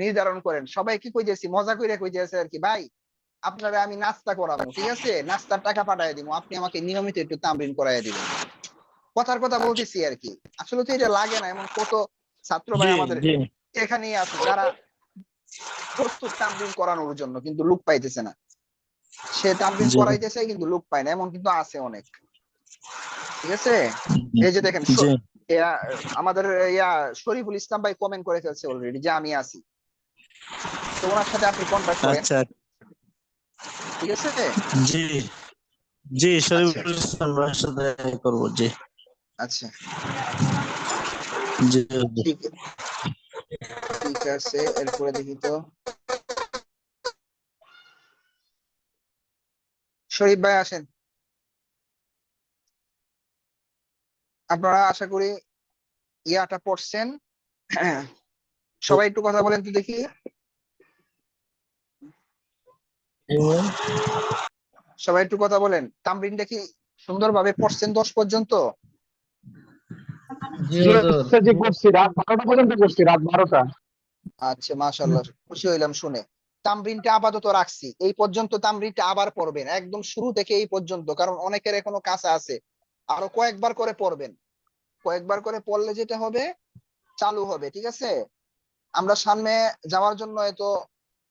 নির্ধারণ করেন, সবাই কি কইতেছি, মজা করে কইতেছে আর কি, ভাই আপনারা আমি নাস্তা করাবো, ঠিক আছে, নাস্তার টাকা পাঠায় দিব, আপনি আমাকে নিয়মিত একটু তামরিন করায় দিবেন। কথার কথা বলতেছি আর কি, আসলে তো এটা লাগে না। এমন কত ছাত্র ভাই জি আমাদের জি এখানেই আছে যারা প্রস্তুত তামরিন করানোর জন্য, কিন্তু লোক পাইতেছে না। সে তামরিন জি করাইতেছে কিন্তু লোক পায় না, এমন কিন্তু আছে অনেক। ঠিক আছে, এই যে দেখেন জি ইয়া, আমাদের ইয়া শরীফুল ইসলাম ভাই কমেন্ট করে ফেলছে অলরেডি যে আমি আছি, তো ওনার সাথে আপনি কন্ট্যাক্ট করেন। আচ্ছা ঠিক আছে। জি জি আচ্ছা শরীফুল ইসলাম ভাইয়ের সাথে করবো। জি আচ্ছা, জি ঠিক ঠিক আছে, এরপরে দেখি তো, শরীফ ভাই আসেন। আপনারা আশা করি ইয়াটা পড়ছেন। সবাই একটু কথা বলেন তো দেখি, সবাই একটু কথা বলেন, তামরিনটা কি সুন্দরভাবে পড়ছেন 10 পর্যন্ত? যে করছি রাত 12টা পর্যন্ত করছি, রাত 12টা। আচ্ছা, মাশাআল্লাহ, খুশি হইলাম শুনে। তামরিনটা আপাতত রাখছি এই পর্যন্ত, তামরিনটা আবার পড়বেন একদম শুরু থেকে এই পর্যন্ত, কারণ অনেকের এখনো কাঁচা আছে। আরো কয়েকবার করে পড়বেন, কয়েকবার করে পড়লে যেটা হবে, চালু হবে। ঠিক আছে, আমরা সামনে যাওয়ার জন্য এত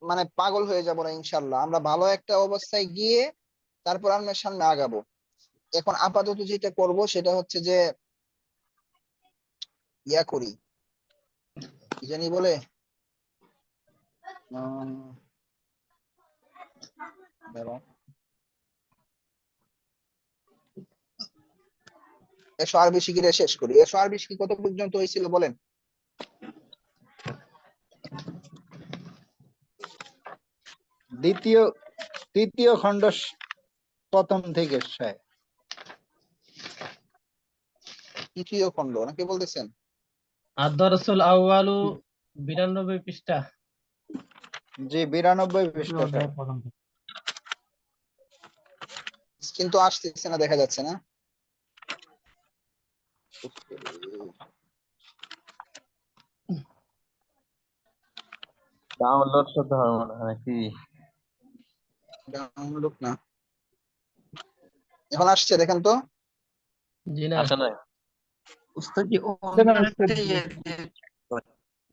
মানে পাগল হয়ে যাব না, ইনশাল্লাহ আমরা ভালো একটা অবস্থায় গিয়ে তারপর আমরা সামনে আগাবো। এখন আপাতত যেটা করব সেটা হচ্ছে যে ইয়া করি, কি জানি বলে, উম, দাঁড়াও, 100 শিকিরে শেষ করি। 100 কি কত পর্যন্ত হয়েছিল বলেন? দ্বিতীয় তৃতীয় খণ্ড প্রথম থেকে শেষ। তৃতীয় খণ্ড নাকি বলতেছেন? আদ-দারসুল আউয়ালু 92 পৃষ্ঠা। জি 92 পৃষ্ঠা শেষ। কিন্তু আসতেছে না, দেখা যাচ্ছে না। ডাউনলোড করতে হবে মনে হয় নাকি? ডাউনলোড না, এখন আসছে দেখেন তো। জি না, আসলে উস্তাদ জি অন্য একটা ইয়ে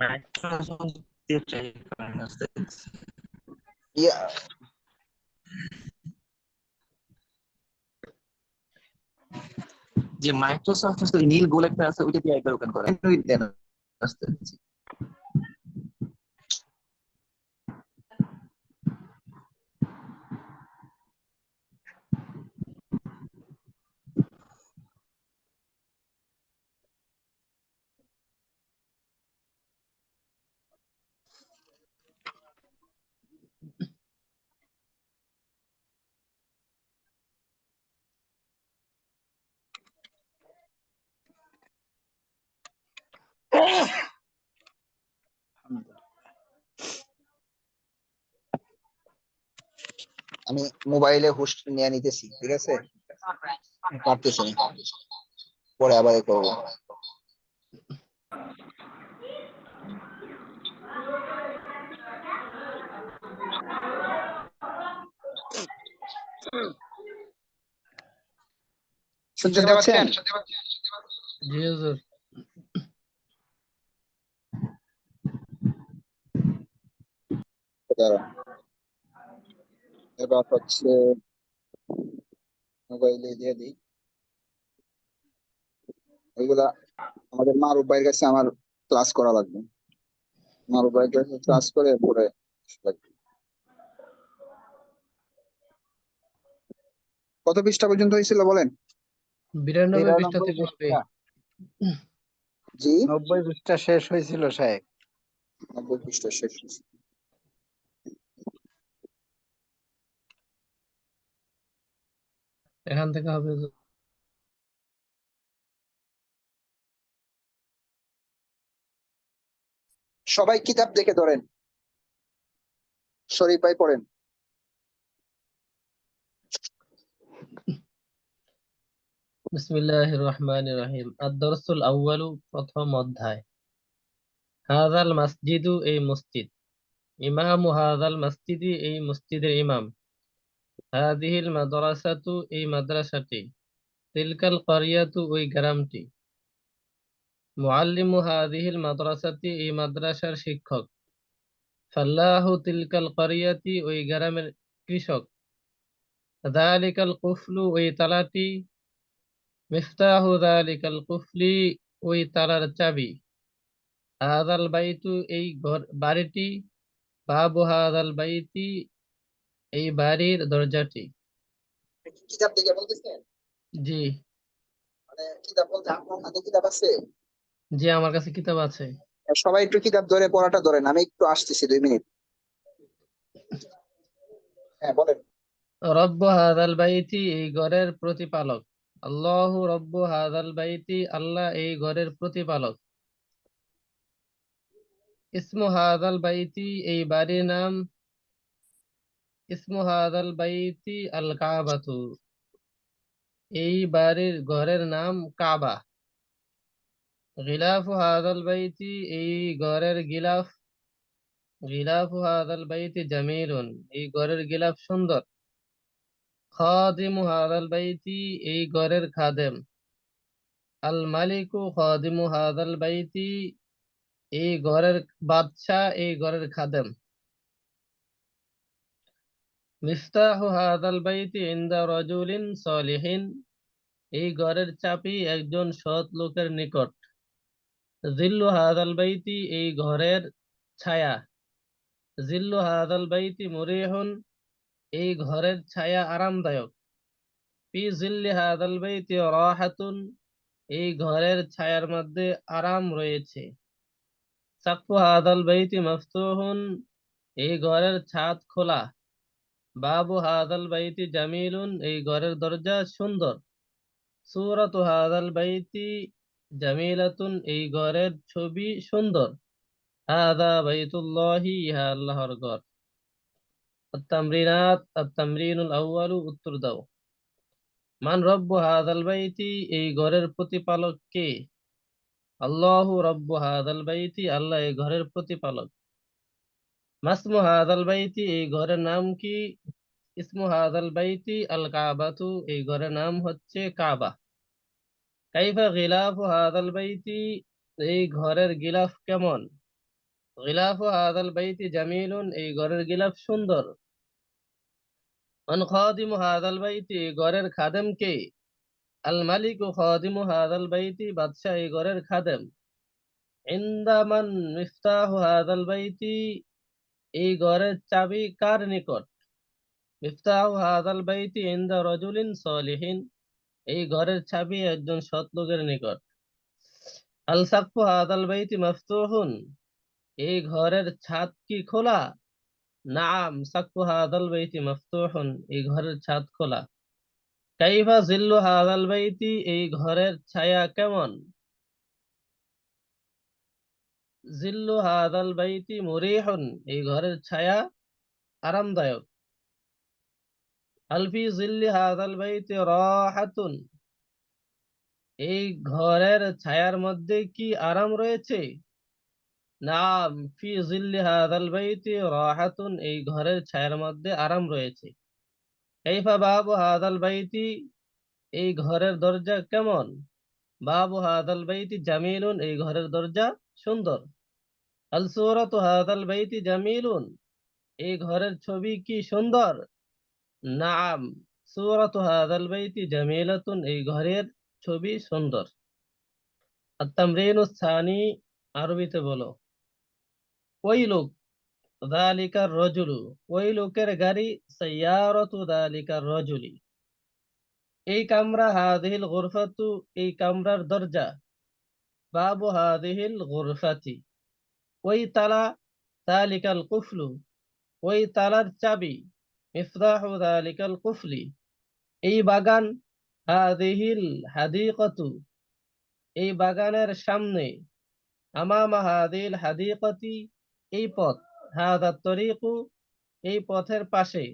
মাইক্রোসফট দিয়ে ট্রাই করেন উস্তাদ। ইয়া, যে মাইক্রোসফট নীল গোল একটা আছে ওইটা দিয়ে একবার ওপেন করেন ওই দেন উস্তাদ জি। আমি মোবাইলে হোস্ট নিয়ে নিতেছি, ঠিক আছে? পারতেছি না, পরে আবার করবো। শুনতে পাচ্ছেন? জি হুজুর। দাঁড়ান, এবার হচ্ছে মোবাইলে দিয়ে দিই। ওইগুলা আমাদের মারুফ ভাইয়ের কাছে আমার ক্লাস করা লাগবে। মারুফ ভাইয়ের কাছে ক্লাস করে পরে লাগবে। কত পৃষ্ঠা পর্যন্ত হয়েছিল বলেন? 92 পৃষ্ঠা 92 থেকে হবে। পৃষ্ঠা, জি, 90 পৃষ্ঠা শেষ হয়েছিল সাহেব। 90 পৃষ্ঠা শেষ হয়েছে। এখান থেকে হবে হুজুর। সবাই কিতাব দেখে ধরেন, শরীফ ভাই পড়েন। বিসমিল্লাহির রহমানির রহিম। আদ-দারসুল আউয়ালু, প্রথম অধ্যায়। হাযাল মাসজিদু, এই মসজিদ। ইমামু হাযাল মাসজিদি, এই মসজিদের ইমাম। হাযিহিল মাদ্রাসাতু, এই মাদ্রাসাটি। তিলকাল ক্বরিয়াতু, ওই গ্রামটি। মুআল্লিমু হাযিহিল মাদ্রাসাতি, এই মাদ্রাসার শিক্ষক। ফাল্লাহু তিলকাল ক্বরিয়াতি, ওই গ্রামের কৃষক। যালিকাল কুফলু, ওই তালাটি। মিফতাহু যালিকাল কুফলি, ওই তালার চাবি। হাযাল বাইতু, এই বাড়িটি। বাবু হাযাল বাইতি, এই বাড়ির দরজাটি। কিতাব দেখে বলতেছেন? জি মানে কিতাব বলতে আপনার হাতে কিতাব আছে? জি, আমার কাছে কিতাব আছে। সবাই একটু কিতাব ধরে পড়াটা ধরেন, আমি একটু আসতেছি 2 মিনিট। হ্যাঁ বলেন। রব্বু হাযাল বাইতি, এই ঘরের প্রতিপালক। আল্লাহু রব্বু হাযাল বাইতি, আল্লাহ এই ঘরের প্রতিপালক। ইসমু হাযাল বাইতি, এই বাড়ির নাম। ইসমু হাযাল বাইতি আল কাবাতু, এই বাড়ির ঘরের নাম কাবা। গিলাফু হাযাল বাইতি, এই ঘরের গিলাফ। গিলাফু হাযাল বাইতি জামিলুন, এই ঘরের গিলাফ সুন্দর। খাদিমু হাযাল বাইতি, এই ঘরের খাদেম। আল মালিকু খাদিমু হাযাল বাইতি, এই ঘরের বাদশা, এই ঘরের খাদেম। মিফতাহু হাযাল বাইতি ইনদা রাজুলিন সালিহিন, এই ঘরের চাবি একজন সৎ লোকের নিকট। জিল্লু হাযাল বাইতি, এই ঘরের ছায়া। জিল্লু হাযাল বাইতি মুরিহুন, এই ঘরের ছায়া আরামদায়ক। ফি জিল্লি হাযাল বাইতি রাহাতুন, এই ঘরের ছায়ার মধ্যে আরাম রয়েছে। সাকফু হাযাল বাইতি মাফতুহুন, এই ঘরের ছাদ খোলা। বাবু হাযাল বাইতি জামিলুন, এই ঘরের দরজা সুন্দর। সূরাতু হাযাল বাইতি জামিলাতুন, এই ঘরের ছবি সুন্দর। হাযা বাইতুল্লাহি, ইহা আল্লাহর ঘর। আত-তামরিনাত, আত-তামরিনুল আউয়ালু, উত্তর দাও। মান রব্বু হাযাল বাইতি, এই ঘরের প্রতিপালক কে? আল্লাহু রব্বু হাযাল বাইতি, আল্লাহ এই ঘরের প্রতিপালক। মাসমু হাযাল বাইতি, এই ঘরের নাম কি? ইসমু হাযাল বাইতি আল কাবাতু, এই ঘরের নাম হচ্ছে কাবা। কাইফা গিলাফু হাযাল বাইতি, এই ঘরের গিলাফ কেমন? গিলাফু হাযাল বাইতি জামিলুন, এই ঘরের গিলাফ সুন্দর। মান খাদিমু হাযাল বাইতি, এই ঘরের খাদেম কে? আল মালিকু খাদিমু হাযাল বাইতি, বাদশা এই ঘরের খাদেম। ইনদা মান মিফতাহু হাযাল বাইতি, এই ঘরের চাবি কার নিকট? মিফতাহু হাযাল বাইতি ইনদা রাজুলিন সালিহিন, এই ঘরের চাবি একজন সৎ লোকের নিকট। আল সাকফু হাযাল বাইতি মাফতুহুন, এই ঘরের ছাদ কি খোলা? নাম সাকফু হাযাল বাইতি মাফতুহুন, এই ঘরের ছাদ খোলা। কাইফা জিল্লু হাযাল বাইতি, এই ঘরের ছায়া কেমন? জিল্লু হাযাল বাইতি মুরিহুন, এই ঘরের ছায়া আরামদায়ক। হাল ফি জিল্লি হাযাল বাইতি রাহাতুন, এই ঘরের ছায়ার মধ্যে কি আরাম রয়েছে? নাম, ফি জিল্লি হাযাল বাইতি রাহাতুন, এই ঘরের ছায়ার মধ্যে আরাম রয়েছে। কাইফা বাবু হাযাল বাইতি, এই ঘরের দরজা কেমন? বাবু হাযাল বাইতি জামিলুন, এই ঘরের দরজা সুন্দর। আল সূরাতু হাযাল বাইতি জামিলুন, এই ঘরের ছবি কি সুন্দর? নাম, সূরাতু হাযাল বাইতি জামিলাতুন, এই ঘরের ছবি সুন্দর। আত-তামরিনুস সানি, আরবিতে বলো। ওই লোক, যালিকার রজুলু, ওই লোকের গাড়ি, সাইয়ারাতু যালিকার রজুলি, এই কামরা, হাযিহিল গুরফাতু, এই কামরার দরজা, বাবু হাযিহিল গুরফাতি, ওই তালা, যালিকাল কুফলু, ওই তালার চাবি, মিফতাহু যালিকাল কুফলি, এই বাগান, হাযিহিল হাদীকাতু, এই বাগানের সামনে, আমামা হাযিহিল হাদীকাতি, এই পথ, হাযাত তরিকু, এই পথের পাশে,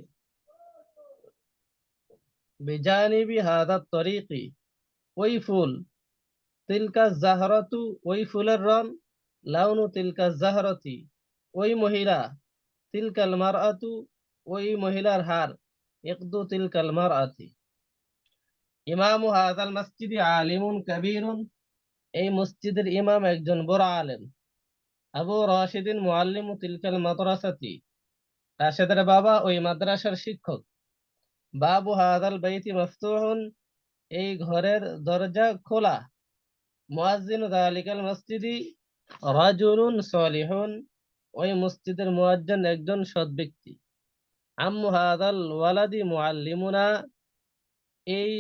বিজানিবি হাযাত তরিকি, ওই ফুল, তিলকা জাহরাতু, ওই ফুলের রং, লাউনু তিলকা জাহরাতি, ওই মহিলা, তিলকাল মারআতু, ওই মহিলার হার, ইকদু তিলকাল মারআতি। ইমামু হাযাল মসজিদি আলিমুন কাবীরুন, এই মসজিদের ইমাম একজন বড় আলেম। আবু রাশিদিন মুআল্লিমু তিলকাল মাদ্রাসাতি, রাশেদের বাবা ওই মাদ্রাসার শিক্ষক। বাবু হাযাল বাইতি মাফতুহুন, এই ঘরের দরজা খোলা। মুয়াজ্জিনু যালিকাল মসজিদি রাজুলুন সালিহুন, ওই মসজিদের মুয়াজ্জিন একজন সৎ ব্যক্তি। আম্মু হাযাল ওয়ালাদি মুআল্লিমুনা, এই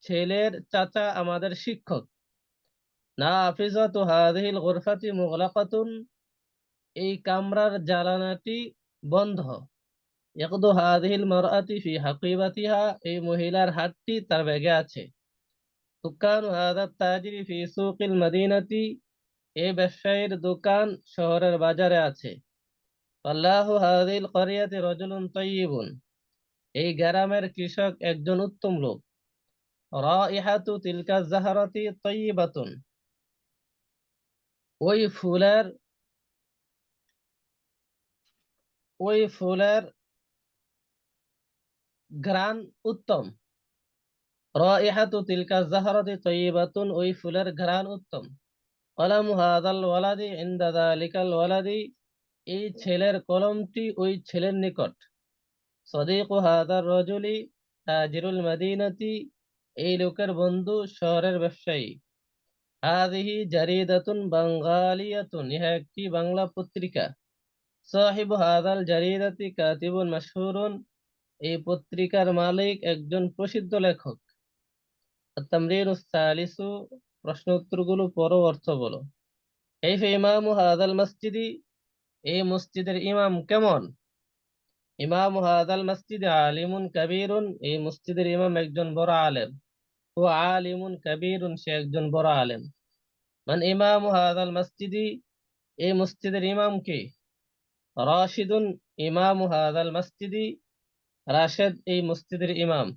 ছেলের চাচা আমাদের শিক্ষক। নাফিজাতু হাযিহিল গুরফাতি মুগলাকাতুন, এই কামরার জানালাটি বন্ধ। ইয়াকদু হাযিহিল মারআতি ফি হাকিবাতিহা, এই মহিলার হাতটি তার ব্যাগে আছে। দুকানু হাযাত তাজিরি ফি সুকিল মাদিনাতি, এই ব্যবসায়ীর দোকান শহরের বাজারে আছে। আল্লাহু হাযিহিল ক্বরিয়াতি রাজুলুন তাইয়্যিবুন, এই গ্রামের কৃষক একজন উত্তম লোক। রাইহাতু তিলকা জাহরাতি তাইয়্যিবাতুন, ওই ফুলের ঘ্রাণ উত্তম। রাইহাতু তিলকা জাহরাতি তাইয়্যিবাতুন, ওই ফুলের ঘ্রাণ উত্তম। কলামু হাযাল ওয়ালাদি ইনদা যালিকাল ওয়ালাদি, এই ছেলের কলমটি ওই ছেলের নিকট। সদীকু হাযার রাজুলি তাজিরুল মাদিনাতি, এই লোকের বন্ধু শহরের ব্যবসায়ী। হাযিহি জারিদাতুন বাঙ্গালিয়াতুন, ইহা একটি বাংলা পত্রিকা। সাহিবু হাযাল জারিদাতি কাতিবুন মাশহুরুন, এই পত্রিকার মালিক একজন প্রসিদ্ধ লেখক। আত-তামরিনুস সালিসু, প্রশ্ন উত্তরগুলো পড়ো, অর্থ বলো। কাইফা ইমামু হাযাল মসজিদি, এই মসজিদের ইমাম কেমন? ইমামু হাযাল মসজিদি আলিমুন কাবীরুন, এই মসজিদের ইমাম একজন বড় আলেম। ও আলিমুন কাবীরুন, সে একজন বড় আলেম। মান ইমামু হাযাল মসজিদি, এই মসজিদের ইমাম কে? রাশিদুন ইমামু হাযাল মসজিদি, রাশেদ এই মসজিদের ইমাম।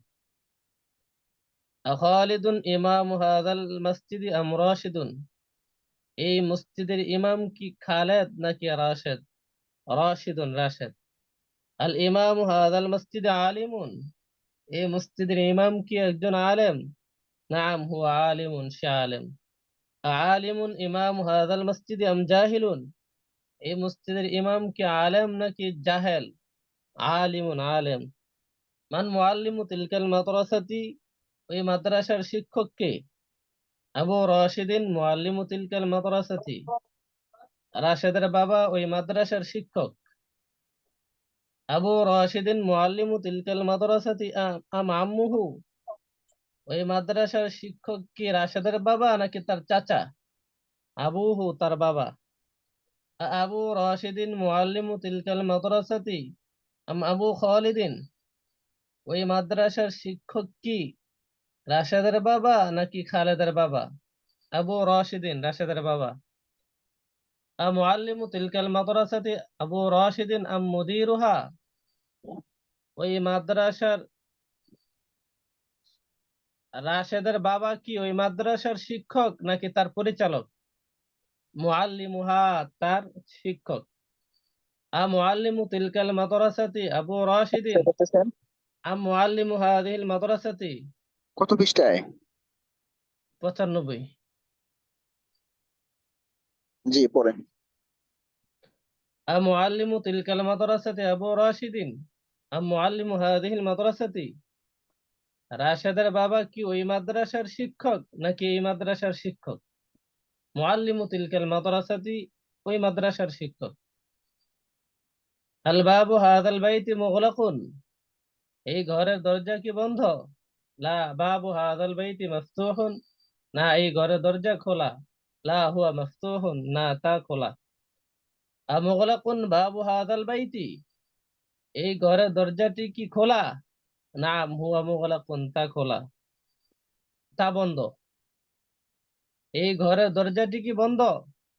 খালিদুন ইমামু হাযাল মসজিদি আম রাশিদুন, এই মসজিদের ইমাম কি খালেদ নাকি রাশেদ? রাশিদুন, রাশেদ। আল ইমামু হাযাল মসজিদি আলিমুন, এই মসজিদের ইমাম কি একজন আলেম? নাম, হুয়া আলিমুন, সে আলেম। আলিমুন ইমামু হাযাল মসজিদি আম জাহিলুন, এই মসজিদের ইমাম কি আলেম নাকি জাহেল? আলিমুন, আলেম। মান মুআল্লিমু তিলকাল মাদ্রাসাতি, ওই মাদ্রাসার শিক্ষক কে? আবু রাশিদিন মুআল্লিমু তিলকাল মাদ্রাসাতি, রাশেদের বাবা ওই মাদ্রাসার শিক্ষক। আবু রাশিদিন মুআল্লিমু তিলকাল মাদ্রাসাতি আম আম্মুহু, ওই মাদ্রাসার শিক্ষক কি রাশেদের বাবা নাকি তার চাচা? আবুহু, তার বাবা। আবু রাশিদিন মুআল্লিমু তিলকাল মাদ্রাসাতি আম আবু খালিদিন, ওই মাদ্রাসার শিক্ষক কি রাশেদের বাবা নাকি খালেদের বাবা? আবু রাশিদিন, রাশেদের বাবা। মুআল্লিমু তিলকাল মাদ্রাসাতি আবু রাশিদিন আম মুদিরুহা, ওই মাদ্রাসার রাশেদের বাবা কি ওই মাদ্রাসার শিক্ষক নাকি তার পরিচালক? মুআল্লিমুহা তার শিক্ষক। মুআল্লিমু তিলকাল মাদ্রাসাতি আবু রাশিদিন করতেছেন মুআল্লিমু হাযিহিল মাদ্রাসাতি? কত পৃষ্ঠায়? 95। জি, পড়েন। মুআল্লিমু তিলকাল মাদ্রাসাতি আবু রাশিদিন মুআল্লিমু হাযিহিল মাদ্রাসাতি? রাশেদের বাবা কি ওই মাদ্রাসার শিক্ষক নাকি এই মাদ্রাসার শিক্ষক? মুআল্লিমু তিলকাল মাদ্রাসাতি ওই মাদ্রাসার শিক্ষক। আল বাবু হাযাল বাইতি মুগলাকুন? এই ঘরের দরজা কি বন্ধ? লা বাবু হাযাল বাইতি মাফতুহুন? না, এই ঘরের দরজা খোলা। লা হুয়া মাফতুহুন? না, তা খোলা। মুগলাকুন বাবু হাযাল বাইতি? এই ঘরের দরজাটি কি খোলা? নাম হুয়া মুগলাকুন? তা খোলা, তা বন্ধ। এই ঘরের দরজাটি কি বন্ধ?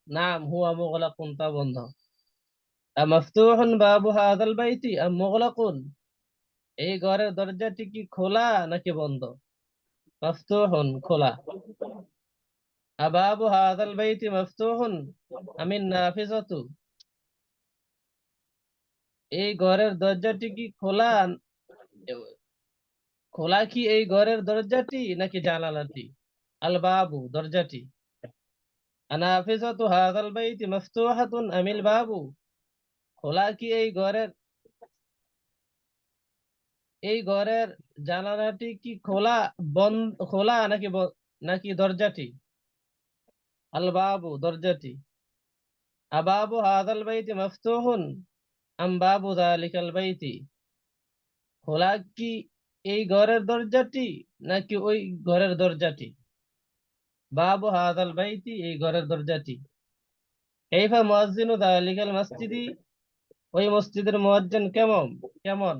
নাম হুয়া মুগলাকুন? তা বন্ধ। মাফতুহুন বাবু হাযাল বাইতি আম মুগলাকুন? এই ঘরের দরজাটি কি খোলা নাকি বন্ধ? মাফতুহুন, খোলা। আবাবু হাযাল বাইতি মাফতুহুন আমিন নাফিজাতু? এই ঘরের দরজাটি কি খোলা? খোলা কি এই ঘরের দরজাটি নাকি জানালাটি? আল বাবু, দরজাটি। আনাফিজাতু হাযাল বাইতি মাফতুহাতুন আমিল বাবু? খোলা কি এই ঘরের জানালাটি কি খোলা খোলা নাকি দরজাটি? আল বাবু, দরজাটি। আবাবু হাযাল বাইতি মাফতুহুন আম বাবু যালিকাল বাইতি? খোলা কি এই ঘরের দরজাটি নাকি ওই ঘরের দরজাটি? বাবু হাযাল বাইতি, এই ঘরের দরজাটি। কাইফা মুয়াজ্জিনু যালিকাল মসজিদি? ওই মসজিদের মুয়াজ্জিন কেমন কেমন?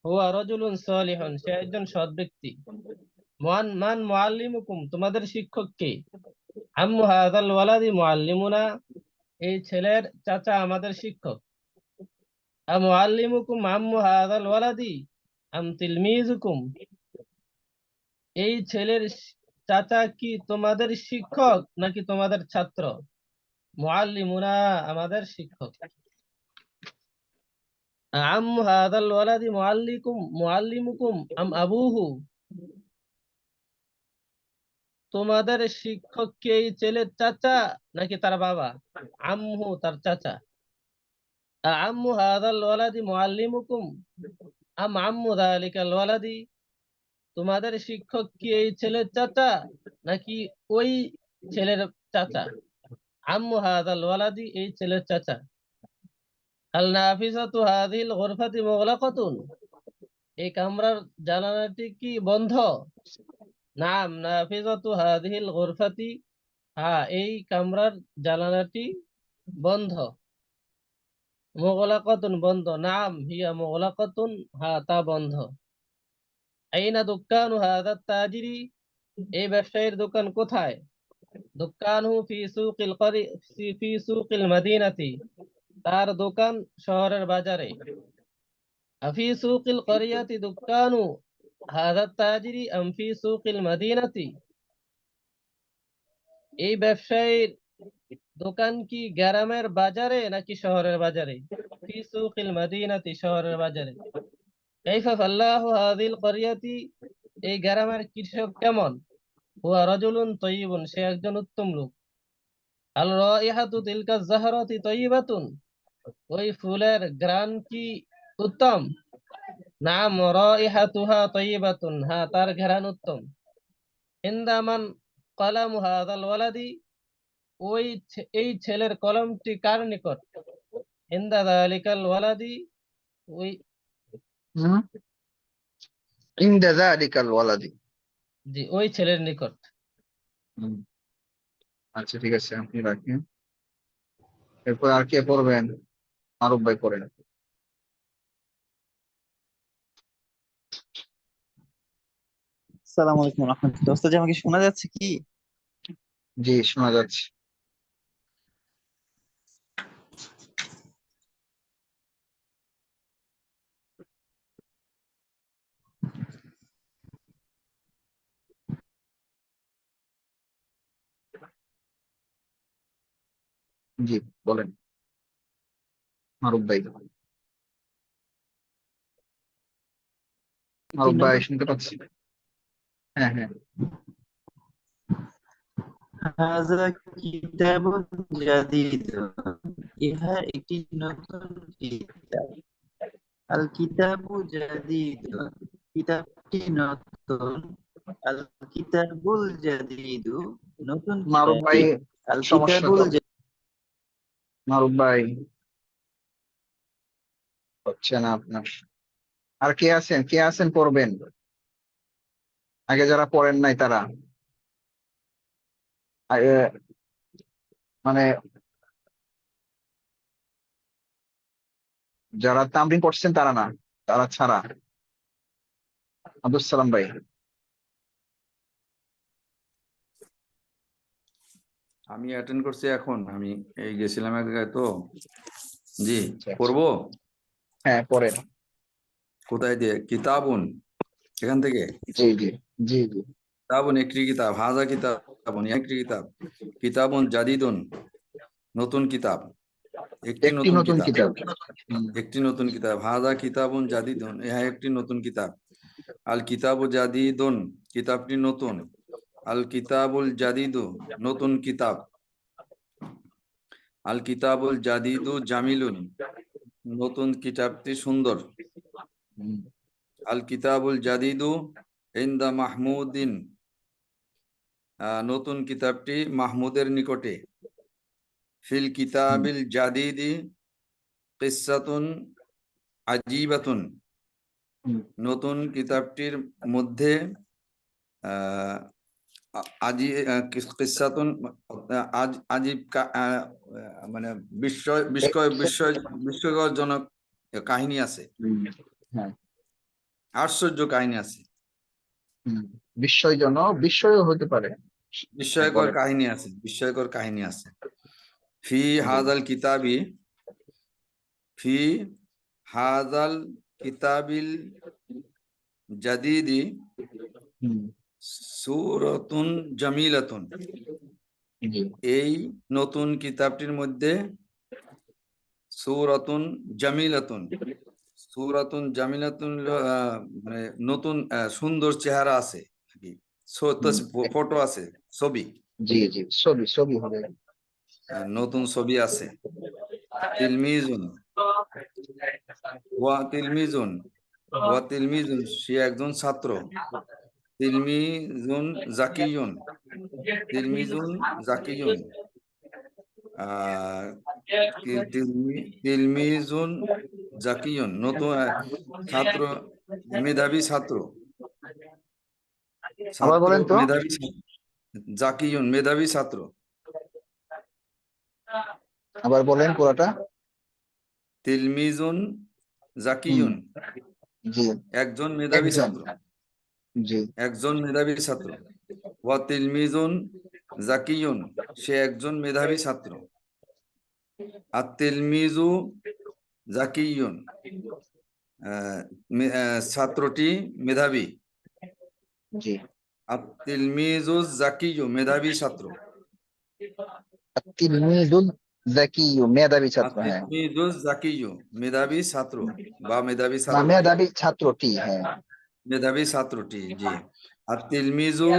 হুয়া রাজুলুন সালিহুন? সে একজন সৎ ব্যক্তি। মান মুআল্লিমুকুম? তোমাদের শিক্ষক কে? আম্মু হাযাল ওয়ালাদি মুআল্লিমুনা? এই ছেলের চাচা আমাদের শিক্ষক। মুআল্লিমুকুম আম্মু হাযাল ওয়ালাদি আম তিলমিজুকুম? এই ছেলের চাচা কি তোমাদের শিক্ষক নাকি তোমাদের ছাত্র? মুআল্লিমুনা, আমাদের শিক্ষক। আম্মু হাযাল ওয়ালাদি মুআল্লিমুকুম আম আবুহু? তোমাদের শিক্ষক কি এই ছেলের চাচা নাকি তার বাবা? আম্মু, তার চাচা। আম্মু হাযাল ওয়ালাদি মুআল্লিমুকুম আম আম্মু যালিকাল ওয়ালাদি? তোমাদের শিক্ষক কি এই ছেলের চাচা নাকি ওই ছেলের চাচা? আম্মু হাযাল ওয়ালাদি, এই ছেলের চাচা। আল নাফিসাতু হাযিহিল গুরফাতি মুগলাকাতুন? এই কামরার জানালাটি কি বন্ধ? নাম নাফিজাতু হাযিহিল গুরফাতি? হ্যাঁ, এই কামরার জানালাটি বন্ধ। মুগলাকাতুন, বন্ধ। নাম হিয়া মুগলাকাতুন? হ্যাঁ, তা বন্ধ। আইনা দুক্কানু হাযাত তাজিরি? এই ব্যবসায়ীর দোকান কোথায়? দুক্কানহু ফি সুকিল মাদিনাতি? তার দোকান শহরের বাজারে। আফি সুকিল ক্বরিয়াতি দুক্কানু হাযাত তাজিরি আম ফি সুকিল মাদিনাতি? এই ব্যবসায়ীর দোকান কি গ্রামের বাজারে নাকি শহরের বাজারে? ফি সুকিল মাদিনাতি, শহরের বাজারে। কাইফা ফাল্লাহু হাযিল ক্বরিয়াতি? এই গ্রামের কৃষক কেমন? হুয়া রাজুলুন তাইয়্যিবুন? সে একজন উত্তম লোক। আল রাইহাতু তিলকা যাহরাতি তাইয়্যিবাতুন? ওই ফুলের ঘ্রাণ কি উত্তম? নাম রাইহাতুহা তাইয়্যিবাতুন? হ্যাঁ, তার ঘ্রাণ উত্তম। ইনদামান কলামু হাযাল ওয়ালাদি? এই ছেলের কলমটি কার নিকট? ইনদা যালিকাল ওয়ালাদি? ওই হুম, ইনদা যালিকাল ওয়ালাদি। জি, ওই ছেলের নিকট। হুম, আচ্ছা, ঠিক আছে, আপনি রাখেন। এরপর আর কে পড়বেন? মারুফ ভাই পড়েন। আসসালামু আলাইকুম রাহমাতুল্লাহ। ওস্তাদ জি, আমাকে শোনা যাচ্ছে কি? জি, শোনা যাচ্ছে। জি, বলেন মারুফ ভাই। মারুফ ভাই শুনতে পাচ্ছি। হ্যাঁ হ্যাঁ। হাযা কিতাবুন জাদীদুন, ইহা একটি নতুন কিতাব। আল কিতাবু জাদীদুন, কিতাবটি নতুন। আল কিতাবুল জাদীদু, নতুন মারুফ ভাই কিতাবটি। আল সমস্যা কিতাবুল তো। মারুফ ভাই হচ্ছে না আপনার। আর কে আছেন পড়বেন? আগে যারা পড়েন নাই তারা মানে যারা তামরিন করছেন তারা না, তারা ছাড়া। আব্দুল সালাম ভাই। আমি অ্যাটেন্ড করছি এখন, আমি এই গেছিলাম এক জায়গায় তো। জি, আচ্ছা, আচ্ছা। পড়বো। হ্যাঁ পড়েন। কোথায় দিয়ে? কিতাবুন, এখান থেকে। জি জি জি জি। কিতাবুন একটি কিতাব, হাজা কিতাবুন একটি কিতাব, কিতাবুন জাদিদুন নতুন কিতাব, একটি একটি নতুন নতুন কিতাব, কিতাব। হুম, একটি নতুন কিতাব। হাজা কিতাবুন জাদিদুন, ইহা একটি নতুন কিতাব। আল কিতাবু জাদিদুন, কিতাবটি নতুন। আল কিতাবুল জাদিদু, নতুন কিতাব। আল কিতাবুল জাদিদু জামিলুন, নতুন কিতাবটি সুন্দর। হুম, আল কিতাবুল জাদিদু ইনদা মাহমুদিন, নতুন কিতাবটি মাহমুদের নিকটে। ফিল হুম, কিতাবিল জাদিদি কিসসাতুন আজীবাতুন, হুম। নতুন কিতাবটির মধ্যে আহ, কিসসাতুন আজীব মানে বিস্ময়জনক কাহিনী আছে, হুম, হ্যাঁ। আশ্চর্য কাহিনী আছে, হুম। বিস্ময়ও হতে পারে। হ্যাঁ বিস্ময়কর বলেন। কাহিনী আছে, বিস্ময়কর কাহিনী আছে। ফি জি। হাদাল কিতাবি, ফি হাদাল কিতাবিল জাদিদি হুম, সূরাতুন জামিলাতুন, জি। এই নতুন কিতাবটির মধ্যে সূরাতুন জামিলাতুন, সূরাতুন জামিলাতুন মানে নতুন সুন্দর চেহারা আছে কি, হুম, ফটো আছে, ছবি, জি জি, ছবি হবে। নতুন ছবি আছে। তিলমিজুন, ওয়া তিলমিজুন, ওয়া তিলমিজুন, সে একজন ছাত্র। তিলমিজুন জাকিয়ুন, তিলমিজুন জাকিয়ুন, আহ তিলমিজুন জাকিয়ুন, নতুন ছাত্র, মেধাবী ছাত্র, আবার ছাত্র বলেন তো। মেধাবী, জাকিয়ুন মেধাবী ছাত্র। আবার বলেন পুরোটা। তিলমিজুন হুম, জাকিয়ুন, জি। একজন মেধাবী একজন। ছাত্র, জি। একজন মেধাবী ছাত্র। ওয়া তিলমিজুন জাকিয়ুন, সে একজন মেধাবী ছাত্র। আর তিলমিজু জাকিয়ুন, ছাত্রটি মেধাবী। জি। আর তিলমিজু জাকিয়ু, মেধাবী ছাত্র। তিলমিজুল জাকি, মেধাবী আর ছাত্র, হ্যাঁ। তিলমিজু জাকিয়ু, মেধাবী ছাত্র বা মেধাবী না, ছাত্রটি, মেধাবী ছাত্রটি, হ্যাঁ। মেধাবী ছাত্রটি, জি। আর তিলমিজু,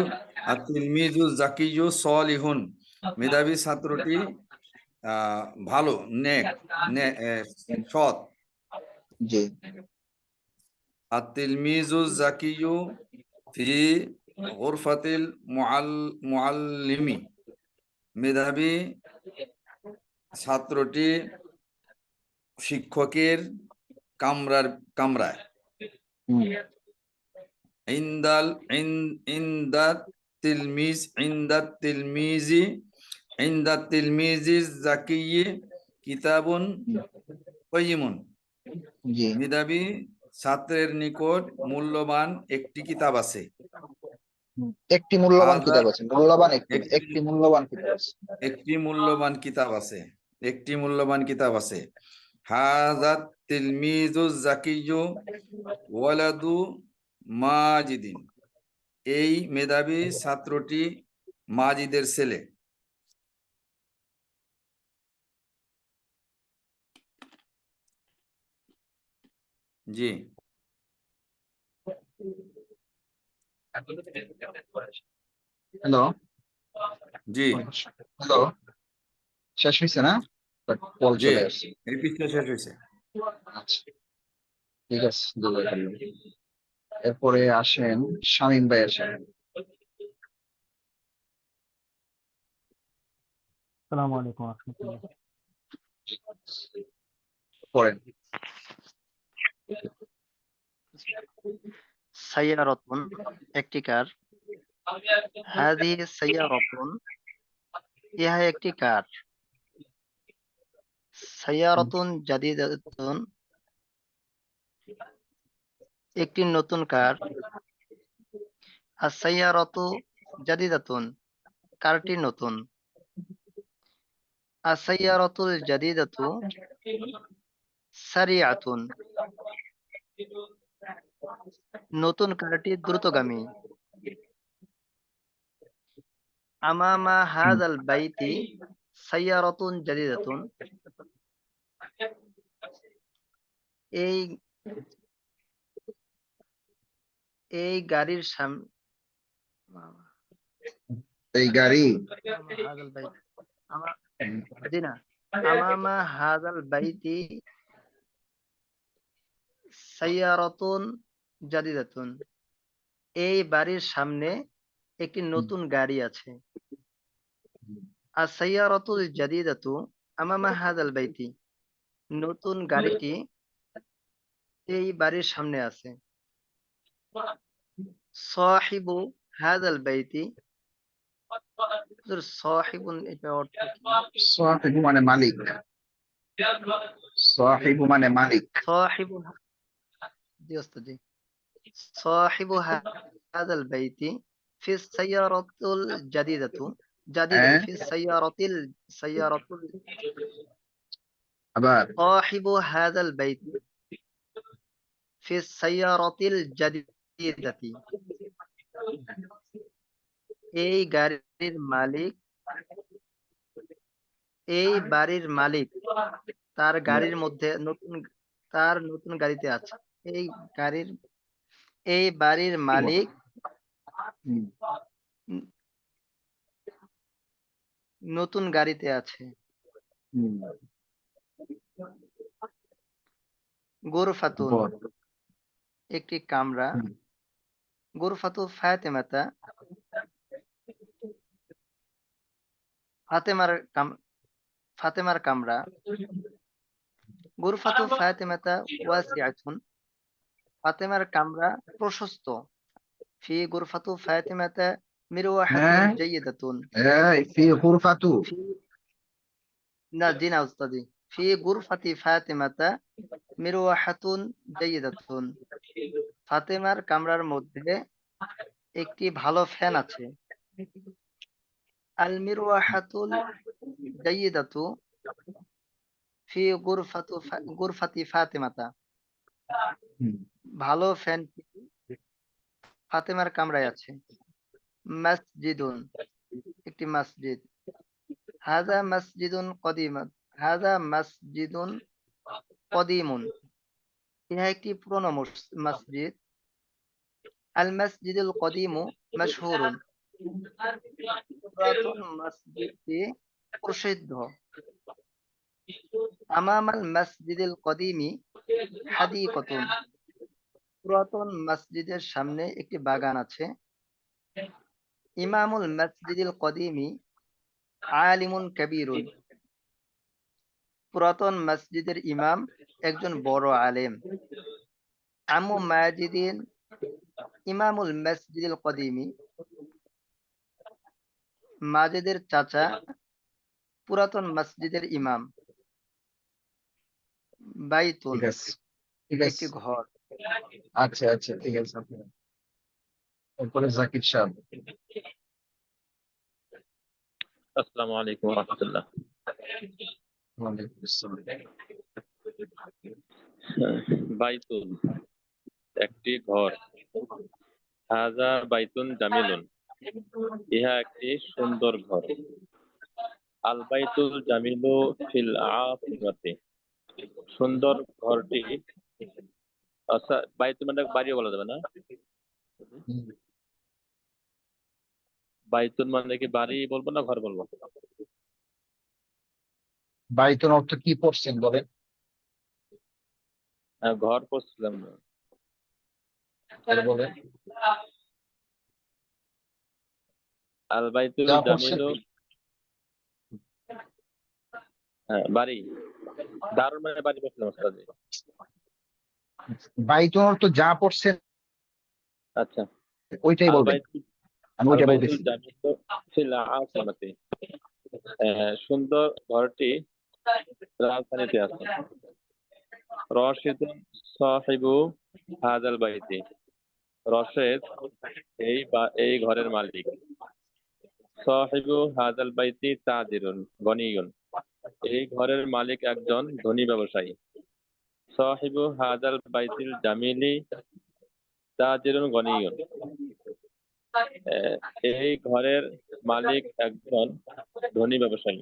আর তিলমিজু জাকিয়ু সলিহুন, মেধাবী ছাত্রটি ভালো, নেক, সৎ। জি। আর তিলমিজু জাকিয়ু ফি গুরফাতিল মুআল্লিমি, মেধাবী ছাত্রটি শিক্ষকের কামরায়। হুম, ইনদাল ইনদাত তিলমিজি, ইনদাত তিলমিজি জাকিয়্যি কিতাবুন কাইয়িমুন, জি। মেধাবী ছাত্রের নিকট মূল্যবান একটি কিতাব আছে। একটি মূল্যবান হাজা কিতাব আছে, মূল্যবান একটি না, একটি, একটি মূল্যবান কিতাব আছে। একটি মূল্যবান কিতাব আছে, একটি মূল্যবান কিতাব আছে। হাজাত তিলমিজু জাকিয়্যু ওয়ালাদু মাজিদিন, এই মেধাবী ছাত্রটি মাজিদের ছেলে। জি। হ্যালো, জি। হ্যালো, শেষ হয়েছে না? কল জি, চলে আসছে। এই পৃষ্ঠা শেষ হয়েছে। আচ্ছা, ঠিক আছে, জাযাকাল্লাহ। এরপরে আসেন শামীম ভাই আসেন। আসসালামু আলাইকুম ওয়া রাহমাতুল্লাহ। পড়েন। সাইয়ারাতুন একটি কার, হাযিহি সাইয়ারাতুন ইহা একটি কার, সাইয়ারাতুন জাদিদাতুন একটি নতুন কার, আস-সাইয়ারাতু জাদিদাতুন কারটি নতুন, আস-সাইয়ারাতুল জাদিদাতু সারিআতুন নতুন কারটি দ্রুতগামী। আমামা হাযাল বাইতি সাইয়ারাতুন জাদিদাতুন এই এই গাড়ির এই গাড়ি হাযাল বাইত জি না, আমামা হাযাল বাইতি সাইয়ারাতুন জাদিদাতুন এই বাড়ির সামনে একটি নতুন গাড়ি আছে। আর সাইয়ারাতুল জাদিদাতু আমামা হাযাল বাইতি নতুন গাড়িটি এই বাড়ির সামনে আছে। সাহিবু হাযাল বাইতি সাহিবুন এটা অর্থ কি? সাহিবু মানে মালিক, সাহিবু মানে মালিক। সাহিবু জি ওস্তাদ জি। সাহিবু হাযাল বাইতি ফি সাইয়ারাতুল জাদিদাতু হ্যাঁ, ফি সাইয়ারাতুল আবার সাহিবু হাযাল বাইতি ফি সাইয়ারাতিল জাদিদাতি এই গাড়ির মালিক এই বাড়ির মালিক তার গাড়ির মধ্যে নতুন গাড়িতে আছে। গাড়ির এই বাড়ির মালিক হুম, ন- নতুন গাড়িতে আছে। হুম, গুরফাতুন বল। একটি কামরা, হুম, গুরফাতু ফাতেমাতা ফাতেমার ফাতেমার কামরা, গুরফাতু ফাতেমাতা ওয়াসিআতুন ফাতেমার কামরা প্রশস্ত, ফি গুরফাতু ফাতেমাতা মিরওয়াহাতুন হ্যাঁ, জাইয়্যিদাতুন এই ফি গুরফাতু ফি না জি না উস্তাদি, ফি গুরফাতি ফাতেমাতা মিরওয়াহাতুন জাইয়্যিদাতুন ফাতেমার কামরার মধ্যে একটি ভালো ফ্যান আছে। আল মিরওয়াহাতুল জাইয়্যিদাতু ফি গুরফাতি ফাতেমাতা হুম, ভালো ফ্যানটি ফাতেমার কামরায় আছে। মসজিদুন একটি মসজিদ, হাযা মসজিদুন কদিমান হাযা মসজিদুন কদিমুন ইহা একটি পুরনো মসজিদ। আল মসজিদুল কদিমু মাশহুরুন পুরাতন মসজিদটি প্রসিদ্ধ। আমামাল মসজিদুল কদিমি হাদিকাতুন পুরাতন মসজিদের সামনে একটি বাগান আছে। ইমামুল মসজিদুল কদিমি আলিমুন কাবীরুন পুরাতন মসজিদের ইমাম একজন বড় আলেম। আম্মু মাজিদিন ইমামুল মসজিদুল কদিমি মাজিদের চাচা পুরাতন মসজিদের ইমাম। বাইতুন ঠিক আছে, ঠিক আছে। একটি ঘর। আচ্ছা, আচ্ছা, ঠিক আছে। এরপরে জাকির সাহেব। আসসালামু আলাইকুম ওয়া রাহমাতুল্লাহ। ওয়ালাইকুম আসসালাম। বাইতুন একটি ঘর, হাযা বাইতুন জামিলুন ইহা একটি সুন্দর ঘর, আল বাইতুল জামিলু ফিল আফিমাতি সুন্দর ঘরটি আচ্ছা, বাইতুল মানে বাড়িও বলা যাবে না? বাইতুল মানে কি বাড়ি বলবো না ঘর বলবো? বাইতুল অর্থ কি পড়ছেন বলেন? ঘর পড়ছিলাম না। বলেন আল বাইতুল যা পড়ছেন। জামিলু, বাড়ি। দারুন মানে বাড়ি পড়ছিলাম ওস্তাদ। বাইতুল অর্থ যা পড়ছেন আচ্ছা, ওইটাই আল বলবেন, বাইতুল আমি আল ওইটা বাইতুল বলতেছি। জামিলু ফিল আসামাতি, সুন্দর ঘরটি রাজধানীতে আছে। রশিদুন সাহিবু হাজাল বাইতি, রশেদ এই ঘরের মালিক। সাহিবু হাজাল বাইতি তাজিরুন গনিয়ুন, এই ঘরের মালিক একজন ধনী ব্যবসায়ী। সাহিবু হাজাল বাইতিল জামিলি তাজিরুন গনিয়ুন, এই ঘরের মালিক একজন ধনী ব্যবসায়ী।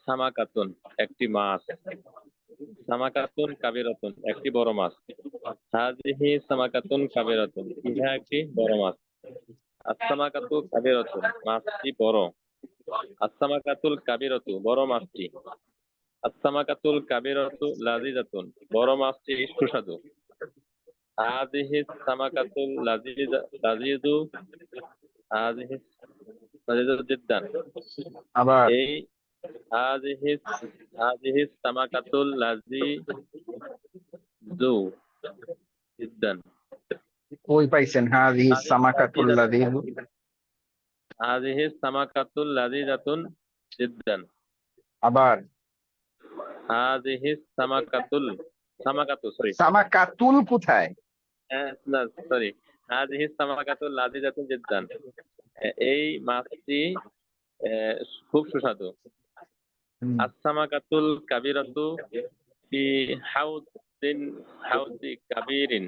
সামাকাতুন একটি মাছ, সামাকাতুন কাবিরাতুন একটি বড় মাছ। হাযিহি সামাকাতুন কাবিরাতুন, ইহা একটি বড় মাছ। আস-সামাকাতু কাবিরাতুন, মাছটি বড়। আস-সামাকাতুল কাবিরাতু, বড় মাছটি। আস-সামাকাতুল কাবিরাতু লাযিজাতুন, বড় মাছটি সুস্বাদু। হাযিহি সামাকাতুল লাযিজু লাযিজু জিদ্দান, আবার এই হাযিহি সামাকাতুল লাযিজু জিদ্দান, কই পাইছেন হাযিহি সামাকাতুল লাযীযু? হাযিহি সামাকাতুল লাযিজাতুন জিদ্দান, আবার হাযিহি সরি, সামাকাতুল কোথায়? না সরি, হাযিহি সামাকাতুল লাযিজাতুন জিদ্দান, এই মাছটি খুব সুস্বাদু। আস-সামাকাতুল কাবিরাতু ফি হাউদি কাবীরিন,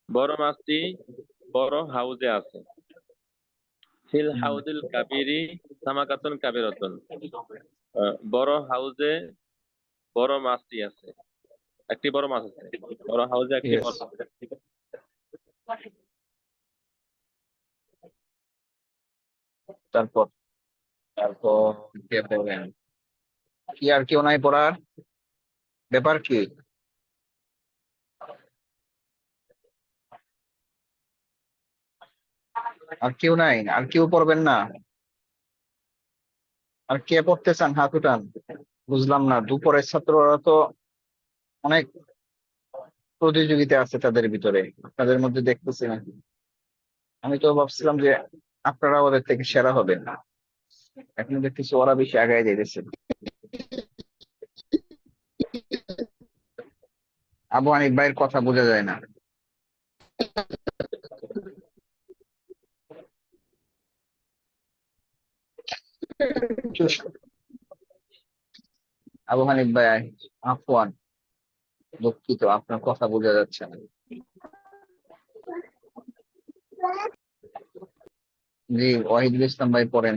বড় মাছটি বড় হাউজে আছে। ফিল হাউদিল কাবীরি সামাকাতুন কাবিরাতুন, বড় হাউজে বড় মাছটি আছে, একটি বড় মাছ আছে, বড় হাউজে একটি Yes. বড় মাছ আছে। তারপর তারপর কে পড়বেন? কি আর কেউ নাই পড়ার? ব্যাপার কি? আর কেউ নাই? আর কেউ পড়বেন না? আর কে পড়তে চান হাত উঠান। বুঝলাম না, দুপুরের ছাত্ররা তো অনেক প্রতিযোগিতা আছে তাদের ভিতরে, আপনাদের মধ্যে দেখতেছি নাকি। আমি তো ভাবছিলাম যে আপনারা ওদের থেকে সেরা হবেন, এখন দেখতেছি ওরা বেশি আগায় যাইতেছে। আবু হানিফ ভাইয়ের কথা বোঝা যায় না। আবু হানিফ ভাই, আফওয়ান, দুঃখিত, আপনার কথা বোঝা যাচ্ছে না। জি, ওয়াহিদুল ইসলাম ভাই পড়েন।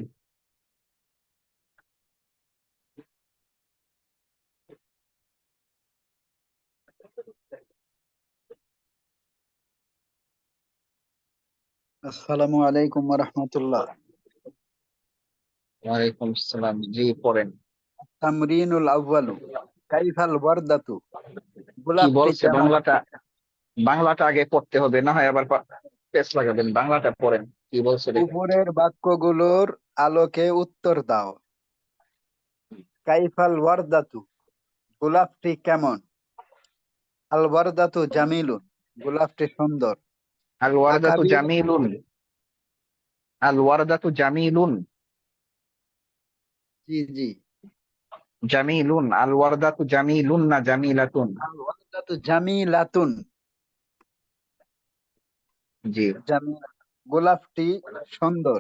আসসালামু আলাইকুম ওয়া রাহমাতুল্লাহ। ওয়ালাইকুম আসসালাম, জি পড়েন। তামরিনুল আউয়ালু, কাইফাল ওয়ারদাতু, কি গোলাপটি বলছে কেমন? বাংলাটা? বাংলাটা আগে পড়তে হবে, না হয় আবার পেছ লাগাবেন। বাংলাটা পড়েন, কি বলছে দেখেন। উপরের বাক্যগুলোর আলোকে উত্তর দাও। কাইফাল ওয়ারদাতু, গোলাপটি কেমন? আল ওয়ারদাতু জামিলুন, গোলাপটি সুন্দর। আল ওয়ারদাতু আকাবির, জামিলুন, আল ওয়ারদাতু জামিলুন, জি জি, জামিলুন। আল ওয়ারদাতু জামিলুন না জামিলাতুন? আল ওয়ারদাতু জামিলাতুন, জি, জামিলা, গোলাপটি সুন্দর।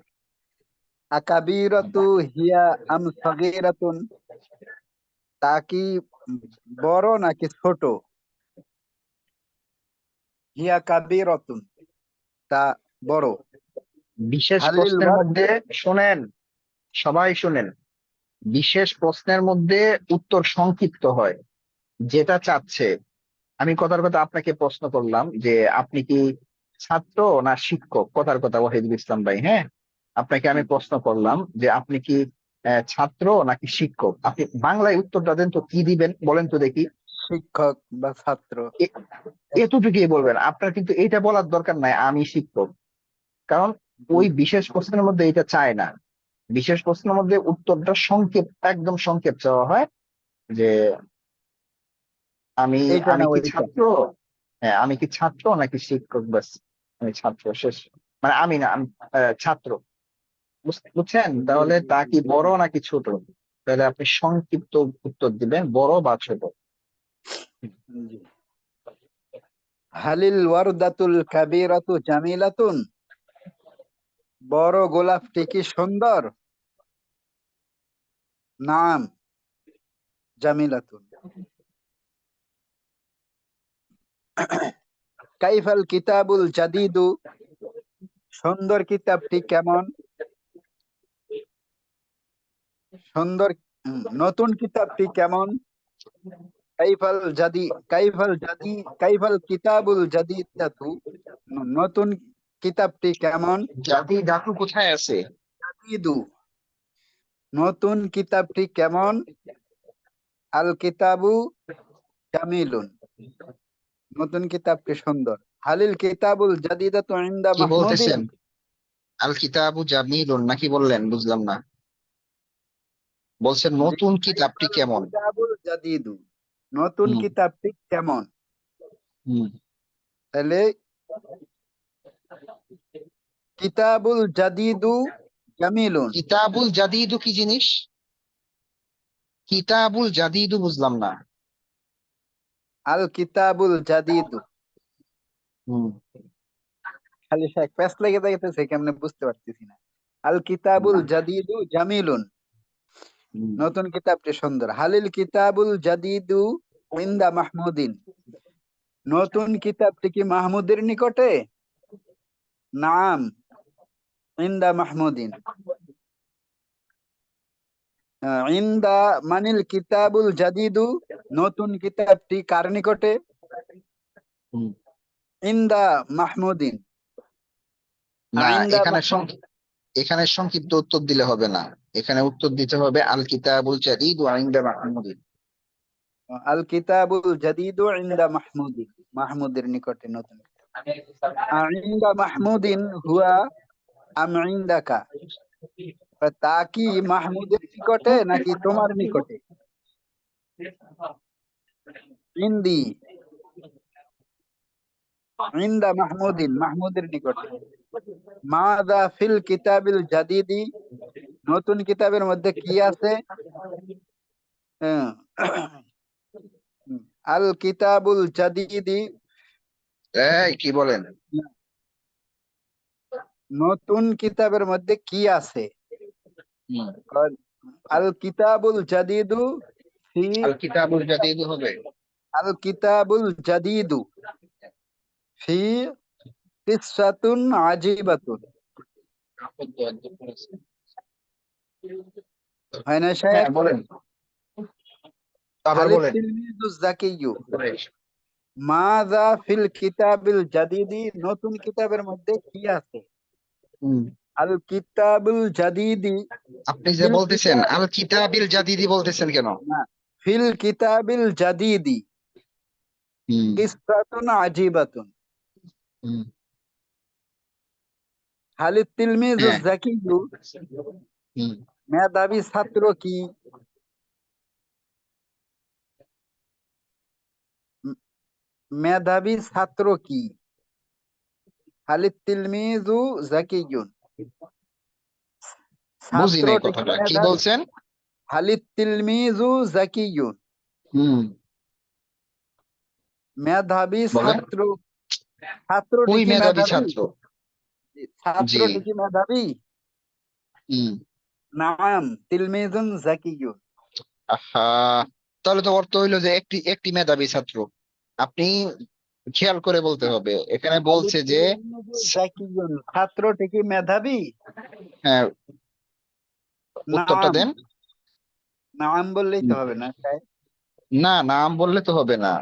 আকাবিরাতু হিয়া আম সাগীরাতুন, তা কি বড় নাকি ছোট? হিয়া কাবীরাতুন, তা বড়। বিশেষ হালিল প্রশ্নের ওয়ার, মধ্যে শোনেন, সবাই শুনেন, বিশেষ প্রশ্নের মধ্যে উত্তর সংক্ষিপ্ত হয়। যেটা চাচ্ছে, আমি কথার কথা আপনাকে প্রশ্ন করলাম যে আপনি কি ছাত্র না শিক্ষক, কথার কথা ওয়াহিদুল ইসলাম ভাই, হ্যাঁ, আপনাকে আমি প্রশ্ন করলাম যে আপনি কি ছাত্র নাকি শিক্ষক, আপনি বাংলায় উত্তরটা দেন তো, কি দিবেন বলেন তো দেখি। শিক্ষক বা ছাত্র। এ- এতটুকুই বলবেন, আপনার কিন্তু এটা বলার দরকার নাই আমি শিক্ষক, কারণ ওই বিশেষ প্রশ্নের মধ্যে এটা চায় না। বিশেষ প্রশ্নের মধ্যে উত্তরটা সংক্ষেপ, একদম সংক্ষেপ চাওয়া হয় যে আমি এইটা আমি না কি ওইটা। ছাত্র, হ্যাঁ আমি কি ছাত্র নাকি শিক্ষক, ব্যাস। আমি ছাত্র, শেষ। মানে আমি না, আমি ছাত্র। বুঝছেন? তাহলে তা কি বড় নাকি ছোট, তাহলে আপনি সংক্ষিপ্ত উত্তর দিবেন, বড় বা ছোট। জি। হালিল ওয়ারদাতুল কাবীরাতু জামিলাতুন, বড় গোলাপটি কি সুন্দর? নাম জামিলাতুন। কাইফাল কিতাবুল জাদিদু, সুন্দর কিতাবটি কেমন? সুন্দর নতুন কিতাবটি কেমন? কাইফাল কিতাবুল জাদিদাতু, নতুন কিতাবটি কেমন? জাতি ধাতু কোথায় আছে? জাদিদু, নতুন কিতাবটি কেমন? আল কিতাবু জামিলুন, নতুন কিতাবটি সুন্দর। হালিল কিতাবুল জাদিদাতু ইনদা কি মাহমুদিন, বলতেছেন? আল কিতাবু জামিলুন নাকি বললেন, বুঝলাম না। বলছেন নতুন কিতাবটি কাইফাল কেমন? কিতাবুল জাদিদু, নতুন হুম কিতাবটি কেমন? হুম। তাহলে কিতাবুল জাদিদু জামিলুন, কিতাবুল জাদিদু কি জিনিস? কিতাবুল জাদিদু বুঝলাম না। আল কিতাবুল জাদিদু, হুম খালি শেখ প্যাস লেগে যাইতেছে, কেমনে বুঝতে পারতেছি না। আল কিতাবুল জাদিদু জামিলুন, হুম। নতুন কিতাবটি সুন্দর। হালিল কিতাবুল জাদিদু ইনদা মাহমুদিন, নতুন কিতাবটি কি মাহমুদের নিকটে? নাম ইনদা মাহমুদিন। ইনদা মানিল কিতাবুল জাদিদু, নতুন কিতাবটি কার নিকটে? হুম। ইনদা মাহমুদিন। না, ইনদা এখানে সংক্ষিপ্ত উত্তর দিলে হবে না, এখানে উত্তর দিতে হবে আল কিতাবুল জাদিদ ওয়া ইনদা মাহমুদিন। আল কিতাবুল জাদিদু ইনদা মাহমুদিন, মাহমুদের নিকটে নতুন কিতাব। ইনদা মাহমুদিন হুয়া আম ইনদাকা, তা কি মাহমুদের নিকটে নাকি তোমার নিকটে? ইন্দি, ইনদা মাহমুদিন, মাহমুদের নিকটে। মাযা ফিল কিতাবিল জাদিদি, নতুন কিতাবের মধ্যে কি আছে? আল কিতাবুল জাদিদি, এই কি বলেন? নতুন কিতাবের মধ্যে কি আছে? হুম। আল কিতাবুল জাদিদু ফি, আল কিতাবুল জাদিদ হবে। আল কিতাবুল জাদিদু ফি কিসসাতুন আজিবাতুন, হয় না শেখ? হ্যাঁ বলেন, আবার হালিত বলেন। তিলমিজু জাকিয়্যু, মাযা ফিল কিতাবিল জাদিদি, নতুন কিতাবের মধ্যে কি আছে? হুম। আল কিতাবুল জাদিদি আপনি যে ফিল বলতেছেন কিতাব, আল কিতাবিল জাদিদি বলতেছেন কেন? না, ফিল কিতাবিল জাদিদি হুম কিসসাতুন আজিবাতুন। হুম। হালিত তিলমিজু হ্যাঁ। জাকিয়্যু, হুম। মেধাবী ছাত্র কি? মেধাবী ছাত্র কি? হালিত তিলমিজু জাকিয়্যুন, বুঝি নাই ছাত্রটি কি কথাটা, কি মেধাবী? বলছেন? হালিত তিলমিজু জাকিয়্যুন, হুম। মেধাবী বলেন। ছাত্র, ছাত্রটি ওই কি মেধাবী মেধাবী? ছাত্র। জি। ছাত্রটি কি মেধাবী? হুম। নাম তিলমিজুন জাকিয়্যুন। আহা, তাহলে তো অর্থ হইলো যে একটি একটি মেধাবী ছাত্র। আপনি খেয়াল করে বলতে হবে, এখানে হালিত বলছে যে তিলমিজু জাকিয়্যুন, ছাত্রটি কি মেধাবী? হ্যাঁ, উত্তরটা নাম, দেন। নাম বললেই তো হুম। হবে না তাই? না, নাম বললে তো হবে না,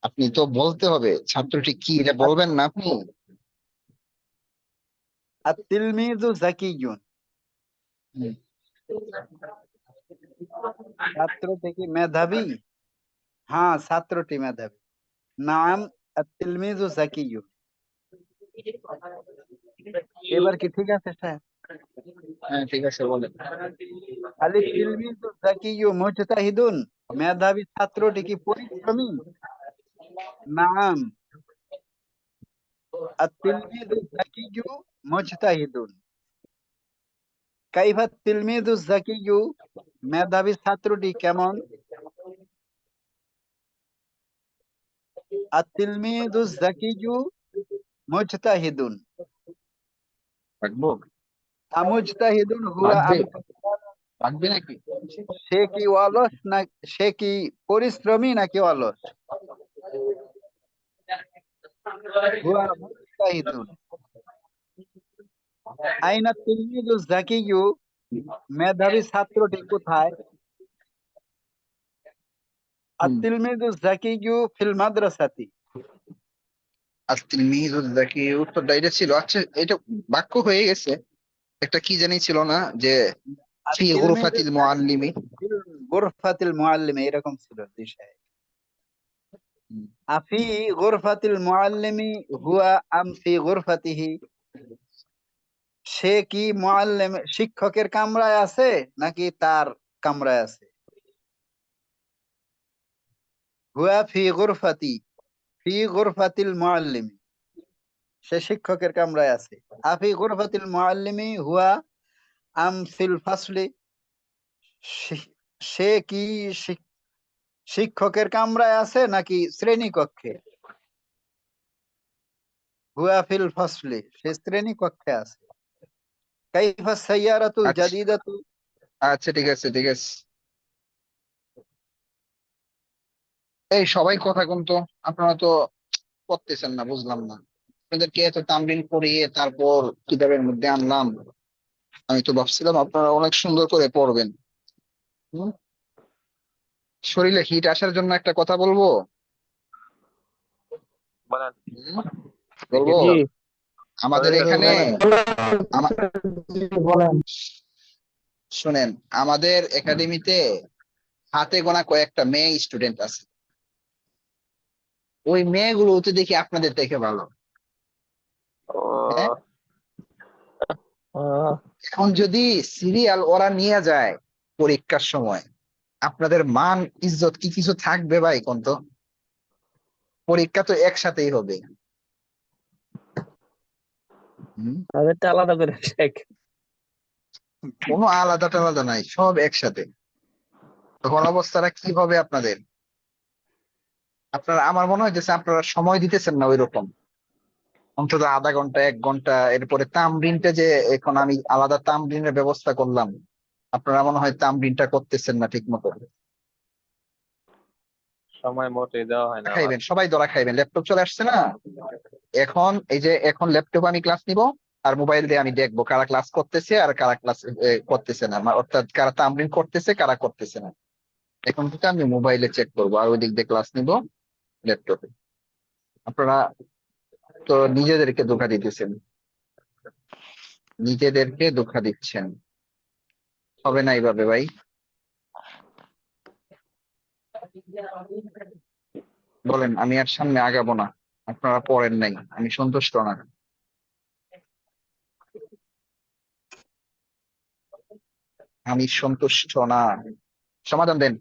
আপনি তো বলতে হবে ছাত্রটি কি, এটা বলবেন না আপনি। আত-তিলমিযু যাকিয়ুন, হুম। ছাত্রটি কি মেধাবী? হ্যাঁ, ছাত্রটি মেধাবী। নাম আত-তিলমিযু যাকিয়ুন। এবার কি ঠিক আছে স্যার? হ্যাঁ ঠিক আছে, বলেন। খালি তিলমিযু যাকিয়ু মুজতাহিদুন, মেধাবী ছাত্রটি কি পরিশ্রমী? নাম আত-তিলমিযু যাকিয়ু মুজতাহিদুন। কাইফা তিলমিযু যাকিয়ু, মেধাবী ছাত্রটি কেমন? আত-তিলমিযু যাকিয়ু মুজতাহিদুন। রাখবো? আমুজতাহিদুন হুয়া লাগবে? আম, লাগবে নাকি? সে কি অলস না, সে কি পরিশ্রমী নাকি অলস? হুয়া মুজতাহিদুন। আইনা তিলমিযু যাকিয়ু, মেধাবী ছাত্রটি কোথায়? আত-তিলমিযু যাকিয়ু ফিল মাদ্রাসাতি। আত-তিলমিযু যাকি, উত্তরটা এটা ছিল। আচ্ছা, এটা বাক্য হয়ে গেছে, একটা কি জানি ছিল না যে ফি আত-তিলমিযু গুরফাতিল যাকিয়ু মুআল্লিমি। ফিল গুরফাতিল মুআল্লিমি, এরকম ছিল দিশায়। আফি গুরফাতিল মুআল্লিমি হুয়া আম ফি গুরফাতিহি, সে কি মুআল্লিম শিক্ষকের কামরায় আছে নাকি তার কামরায় আছে? হুয়া ফি গুরফাতি, ফি গুরফাতিল মুআল্লিমি, সে শিক্ষকের কামরায় আছে। আফি গুরফাতিল মুআল্লিমি হুয়া আম ফিল ফাসলি, সে কি শিক্ষকের কামরায় আছে নাকি শ্রেণী কক্ষে? হুয়া ফিল ফাসলি, সে শ্রেণী কক্ষে আছে। কাইফা সাইয়ারাতুল আচ্ছা জাদিদাতু, আচ্ছা, ঠিক আছে ঠিক আছে। এই সবাই কথা কোন তো, আপনারা তো করতেছেন না, বুঝলাম না। আপনাদেরকে এত তামরিন করিয়ে তারপর কিতাবের মধ্যে আনলাম, আমি তো ভাবছিলাম আপনারা অনেক সুন্দর করে পড়বেন। হুম? শরীরে হিট আসার জন্য একটা কথা বলবো। বলেন। হুম? বলবো। জি আমাদের এখানে আমা- শুনেন, আমাদের একাডেমিতে হাতে গোনা কয়েকটা মেয়ে স্টুডেন্ট আছে। ওই মেয়েগুলো তো দেখি আপনাদের থেকে ভালো। হ্যাঁ, এখন যদি সিরিয়াল ওরা নিয়ে যায় পরীক্ষার সময়, আপনাদের মান ইজ্জত কি কিছু থাকবে ভাই কোন তো? পরীক্ষা তো একসাথেই হবে। হুম? তাদেরটা আলাদা করে শেখ। কোনো আলাদা টালাদা নাই, সব একসাথে। তখন অবস্থাটা কি হবে আপনাদের? আপনারা, আমার মনে হইতেছে আপনারা সময় দিতেছেন না ওই রকম। অন্তত আধা ঘন্টা 1 ঘন্টা, এরপরে তামরিনটা যে এখন আমি আলাদা তামরিনের ব্যবস্থা করলাম, আপনারা মনে হয় তামরিনটা করতেছেন না ঠিক মতো। সময় মোটে দেওয়া হয় না আমার। খাইবেন, সবাই ধরা খাইবেন, ল্যাপটপ চলে আসছে না এখন। এই যে এখন ল্যাপটপ আমি ক্লাস নিব, আর মোবাইল দিয়ে আমি দেখবো কারা ক্লাস করতেছে আর কারা ক্লাস করতেছে না, অর্থাৎ কারা তামরিন করতেছে কারা করতেছে না। এখন থেকে আমি মোবাইলে চেক করবো আর ওই দিক দিয়ে ক্লাস নিব ল্যাপটপে। আপনারা তো নিজেদেরকে ধোঁকা দিতেছেন, নিজেদেরকে ধোঁকা দিচ্ছেন। হবে না এইভাবে ভাই। বলেন, আমি আর সামনে আগাবো না, আপনারা পড়েন নাই, আমি সন্তুষ্ট না। আমি সন্তুষ্ট না, সমাধান দেন।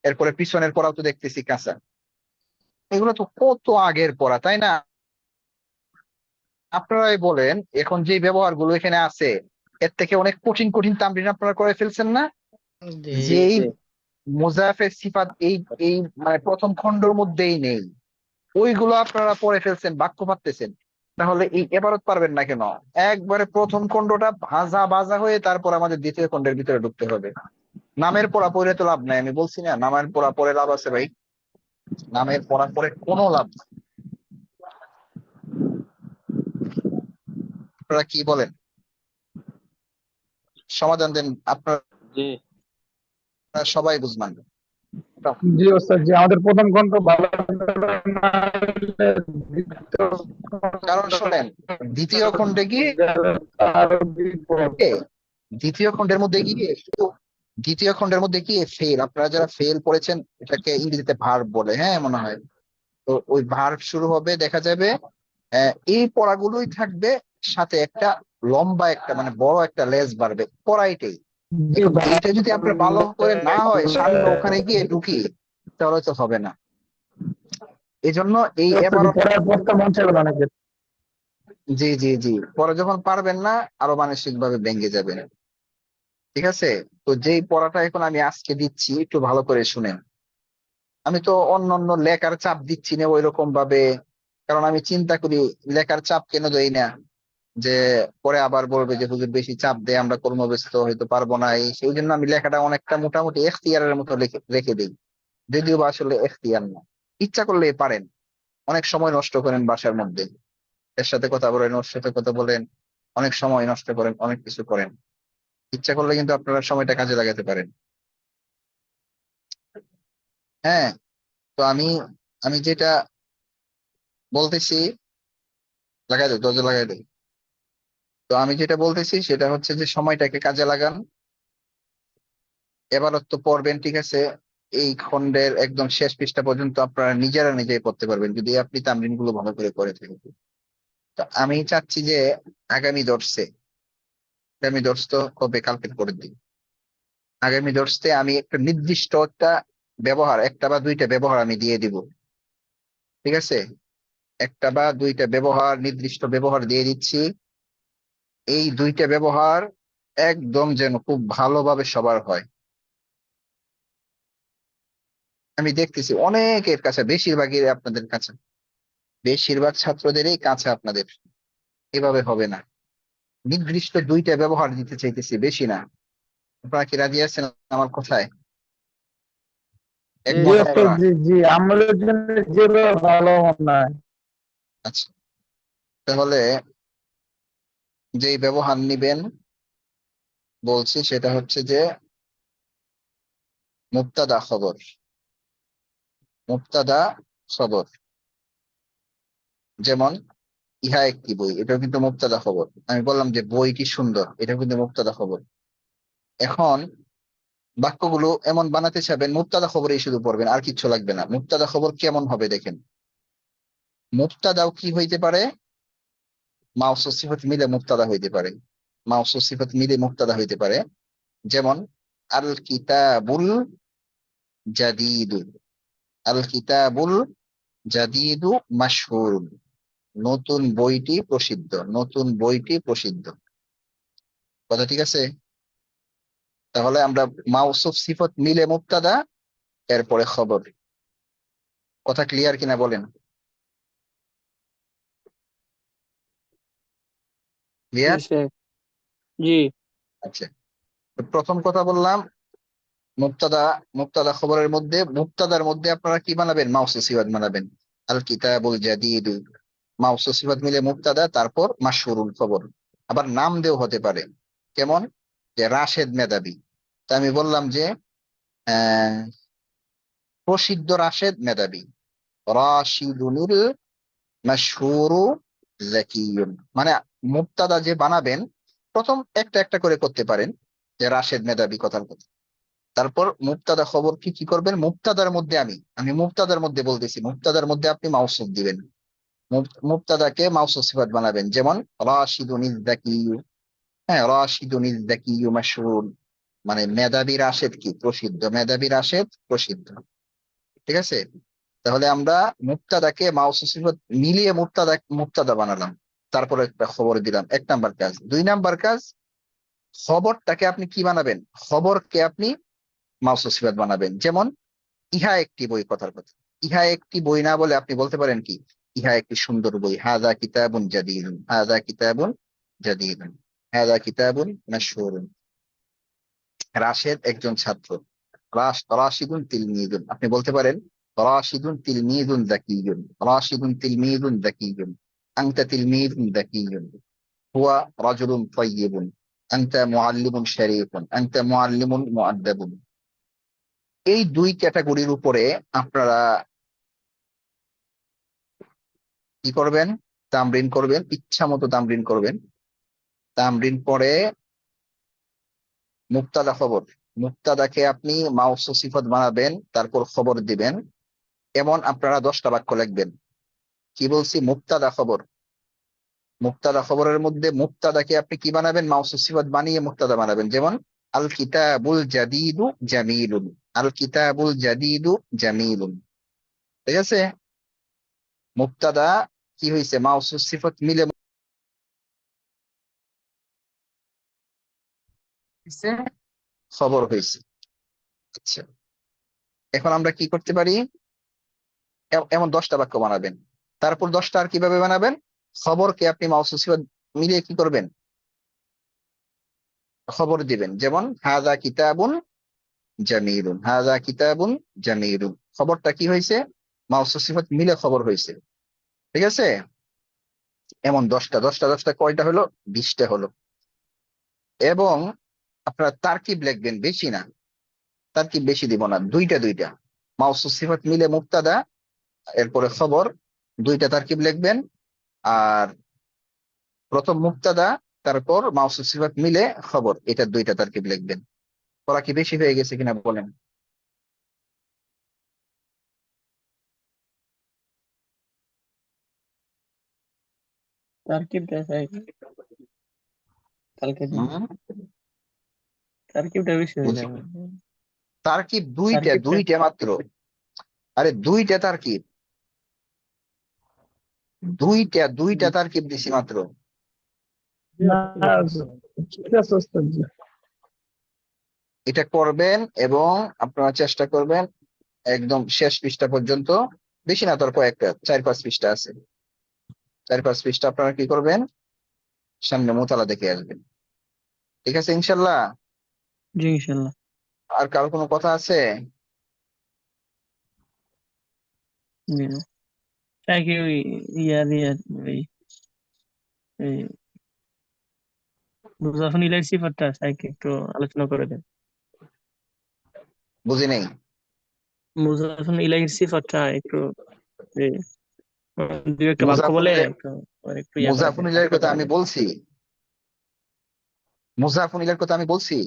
এরপরে পিছনের পড়াও তো দেখতেছি কাঁচা। এগুলো তো কত আগের পড়া, তাই না? আপনারাই বলেন, এখন যে ব্যবহার গুলো এখানে আছে এর থেকে অনেক কঠিন কঠিন তামরিন আপনারা করে ফেলছেন না? জি যেই মুজাফের সিফাত এই এই মানে প্রথম খণ্ডের মধ্যেই নেই, ওইগুলো আপনারা পড়ে ফেলছেন, বাক্য পারতেছেন। তাহলে এই এবারত পারবেন না কেন? একবারে প্রথম খণ্ডটা ভাজা ভাজা হয়ে তারপর আমাদের দ্বিতীয় খণ্ডের ভিতরে ঢুকতে হবে। নামের পড়া পড়ে তো লাভ নাই, আমি বলছি না নামের পড়া পড়ে লাভ আছে ভাই। নামের পড়া পড়ে কোনো লাভ নেই। আপনারা কি বলেন? সমাধান দেন, আপনারা জি সবাই বুঝবেন। একটা জি ওস্তাদ জি, আমাদের প্রথম খণ্ড ভালো না হলে দ্বিতীয় কারণ শোনেন, দ্বিতীয় খণ্ডে গিয়ে তার বিপরীত। দ্বিতীয় খণ্ডের মধ্যে গিয়ে দ্বিতীয় খণ্ডের মধ্যে গিয়ে ফেল, আপনারা যারা ফেল পড়েছেন এটাকে ইংরেজিতে ভার্ব বলে, হ্যাঁ মনে হয়। তো ওই ভার্ব শুরু হবে, দেখা যাবে এই পড়াগুলোই থাকবে, সাথে একটা লম্বা একটা মানে বড় একটা লেজ বাড়বে পড়াইটাই। জি এখন ভাই, এইটা যদি আপনার ভালো করে না হয়, সামনে ওখানে গিয়ে ঢুকি, তাহলে তো হবে না। এই জন্য এই এবার পড়ার পড়তে মন চাইবে না অনেকের। জি জি জি, পরে যখন পারবেন না আরো মানসিক ভাবে ভেঙে যাবেন। ঠিক আছে, তো যেই পড়াটা এখন আমি আজকে দিচ্ছি একটু ভালো করে শুনেন। আমি তো অন্য অন্য লেখার চাপ দিচ্ছি না ওই রকম ভাবে, কারণ আমি চিন্তা করি লেখার চাপ কেন দেই না, যে পরে আবার বলবে যে হুজুর বেশি চাপ দেয়, আমরা কর্মব্যস্ত হয়তো পারবো না, এই সেই জন্য আমি লেখাটা অনেকটা মোটামুটি এখতিয়ারের মতো রেখে দিই, যদিও বা আসলে এখতিয়ার না। ইচ্ছা করলে পারেন, অনেক সময় নষ্ট করেন বাসার মধ্যে, এর সাথে কথা বলেন, ওর সাথে কথা বলেন, অনেক সময় নষ্ট করেন, অনেক কিছু করেন। ইচ্ছা করলে কিন্তু আপনারা সময়টা কাজে লাগাতে পারেন। হ্যাঁ, তো আমি আমি যেটা বলতেছি, লাগাই দেয় দরজা লাগাই দেয়। তো আমি যেটা বলতেছি সেটা হচ্ছে যে সময়টাকে কাজে লাগান। এবারত তো পড়বেন, ঠিক আছে, এই খণ্ডের একদম শেষ পৃষ্ঠা পর্যন্ত আপনারা নিজেরা নিজেই পড়তে পারবেন যদি আপনি তামরিন গুলো ভালো করে থাকেন। তো আমি চাচ্ছি যে আগামী দর্শ তো কবে, কালকে পরের দিন, আগামী দর্শে আমি একটা নির্দিষ্ট একটা ব্যবহার, একটা বা দুইটা ব্যবহার আমি দিয়ে দিব। ঠিক আছে, একটা বা দুইটা ব্যবহার, নির্দিষ্ট ব্যবহার দিয়ে দিচ্ছি। এই দুইটা ব্যবহার একদম যেন খুব ভালোভাবে সবার হয়। আমি দেখতেছি অনেকের কাছে, বেশিরভাগই আপনাদের কাছে, বেশিরভাগ ছাত্রদেরই কাছে আপনাদের, এভাবে হবে না। নির্দিষ্ট দুইটা ব্যবহার দিতে চাইতেছি, বেশি না। আপনারা কি রাজি আছেন আমার কথায়? জি একমত ওস্তাদ আপনারা? জি জি, আমাদের জন্য যেগুলো ভালো মনে হয়। আচ্ছা, তাহলে যেই ব্যবহার নিবেন বলছি সেটা হচ্ছে যে মুবতাদা খবর, মুবতাদা খবর। যেমন ইহা একটি বই, এটাও কিন্তু মুবতাদা খবর। আমি বললাম যে বইটি সুন্দর, এটাও কিন্তু মুবতাদা খবর। এখন বাক্যগুলো এমন বানাতে চাবেন মুবতাদা খবরেই শুধু পড়বেন, আর কিচ্ছু লাগবে না। মুবতাদা খবর কেমন হবে দেখেন, মুবতাদাও কি হইতে পারে, মাউসুফ সিফাত মিলে মুবতাদা হইতে পারে, মাউসুফ সিফাত মিলে মুবতাদা হইতে পারে। যেমন আল কিতাবুল জাদিদু, আল কিতাবুল জাদিদু মাশহুর, নতুন বইটি প্রসিদ্ধ, নতুন বইটি প্রসিদ্ধ। কথা ঠিক আছে? তাহলে আমরা মাউসুফ সিফত মিলে মুবতাদা, এরপরে খবর। কথা ক্লিয়ার কিনা বলেন? জি ক্লিয়ার? শেখ, জি। আচ্ছা, তো প্রথম কথা বললাম মুবতাদা, মুবতাদা খবরের মধ্যে, মুবতাদার মধ্যে আপনারা কি বানাবেন, মাউসুফ সিফাত বানাবেন। আল কিতাবুল জাদিদু, মাউসুফ সিফাত মিলে মুবতাদা, তারপর মাশহুরুল খবর। আবার নাম দেও হতে পারে, কেমন, যে রাশেদ মেধাবী। তা আমি বললাম যে আহ প্রসিদ্ধ রাশেদ মেধাবী, রাশিদুনিল মাশহুরু জাকিয়ুন। মানে মুবতাদা যে বানাবেন, প্রথম একটা একটা করে করতে পারেন, যে রাশেদ মেধাবী কথার কথা। তারপর মুবতাদা খবর কি কি করবেন, মুবতাদার মধ্যে আমি মুবতাদার মধ্যে বলতেছি, মুবতাদার মধ্যে আপনি মাউসুফ দিবেন, মুবতাদাকে মাউসুফ সিফাত বানাবেন। যেমন রাশিদুন ইজ যাকিয়্যু, হ্যাঁ রাশিদুন ইজ যাকিয়্যু মাশহুর, মানে মেধাবী রাশেদ কি প্রসিদ্ধ, মেধাবী রাশেদ প্রসিদ্ধ। ঠিক আছে, তাহলে আমরা মুবতাদাকে মাউসুফ সিফাত মিলিয়ে মুবতাদা বানালাম, তারপর একটা খবর দিলাম। এক নাম্বার কাজ। দুই নাম্বার কাজ, খবরটাকে আপনি কি বানাবেন, খবরকে আপনি মাউসুফ সিফাত বানাবেন। যেমন ইহা একটি বই কথার কথা, ইহা একটি বই না বলে আপনি বলতে পারেন কি, ইহা একটি সুন্দর বই, হাযা কিতাবুন জাদীদুন, হাযা কিতাবুন জাদীদুন, হাযা কিতাবুন মাশহুরুন। রাশেদ একজন ছাত্র, রাশিদুন তিলমিদুন, আপনি বলতে পারেন রাশিদুন তিলমিদুন যাকিয়ুন, রাশিদুন তিলমিদুন যাকিয়ুন, আনতা তিলমিদুন যাকিয়ুন, হুয়া রাজুলুন তাইয়্যিবুন, আনতা মুআল্লিমুন শরীফুন, আনতা মুআল্লিমুন মুআদ্দাবুন। এই দুই ক্যাটাগরির উপরে আপনারা কি করবেন? তামরিন করবেন, ইচ্ছা মতো তামরিন করবেন। তামরিন পরে মুক্তাদা খবর, মুক্তাদাকে আপনি মাউসু সিফত বানাবেন, তারপর খবর দিবেন। এমন আপনারা 10টা বাক্য লিখবেন। কি বলছি? মুক্তাদা খবর। মুক্তাদা খবরের মধ্যে মুক্তাদাকে আপনি কি বানাবেন? মাউসু সিফত বানিয়ে মুক্তাদা বানাবেন। যেমন আল কিতাবুল জাদিদু জামিলুন, আল কিতাবুল জাদিদু জামিলুন। ঠিক আছে? মুক্তাদা কি হয়েছে? মাউসু সিফত মিলে হইছে, খবর হয়েছে। আচ্ছা, এখন আমরা কি করতে পারি? এমন 10টা বাক্য বানাবেন। তারপর 10টা আর কিভাবে বানাবেন? খবরকে আপনি মাউসু সিফত মিলিয়ে কি করবেন? খবর দিবেন। যেমন হাযা কিতাবুন জামিলুন, হাযা কিতাবুন জামিলুন। খবরটা কি হয়েছে? মাউসু সিফত মিলে খবর হয়েছে। ঠিক আছে? এমন 10টা কয়টা হলো? 20টা হলো। এবং আপনারা তারকিব লিখবেন, বেশি না, তারকিব বেশি দিব না, দুইটা মাউসু সিফাত মিলে মুক্তাদা, এরপরে খবর, 2টা তারকিব লিখবেন। আর প্রথম মুক্তাদা, তারপর মাউসু সিফাত মিলে খবর, এটা 2টা তারকিব লিখবেন। পড়া কি বেশি হয়ে গেছে কিনা বলেন? তারকিবটা কালকে দিন, হুম? তারকিবটা বেশি হয়ে বুঝি। যাবে। তারকিব দুইটা, তারকিবটা দুইটা মাত্র। আরে 2টা তারকিব, দুইটা তারকিব দিছি মাত্র। না, ঠিক আছে ওস্তাদ জি। এটা করবেন এবং আপনারা চেষ্টা করবেন একদম শেষ পৃষ্ঠা পর্যন্ত, বেশি না, তার কয়েকটা 4-5 পৃষ্ঠা আছে, 4-5 পৃষ্ঠা আপনারা কি করবেন? সামনে মোতালা দেখে আসবেন। ঠিক আছে ইনশাল্লাহ? জি ইনশাল্লাহ। আর কারো কোনো কথা আছে? জি না। তাই কি ওই ইয়ার ওই এই মুজাফফর ইলাইহির সিফাতটা তাই কি একটু আলোচনা করে দেন। বুঝি নেই। মুজাফফর ইলাইহির সিফাতটা একটু এই, দুই একটা বাক্য বলে মুজাফফর একটু একটু ইয়া করে দেন, মুজাফফর ব্যাখ্যা কথা করে আমি দেন। বলছি, মুজাফফর কথা আমি বলছি।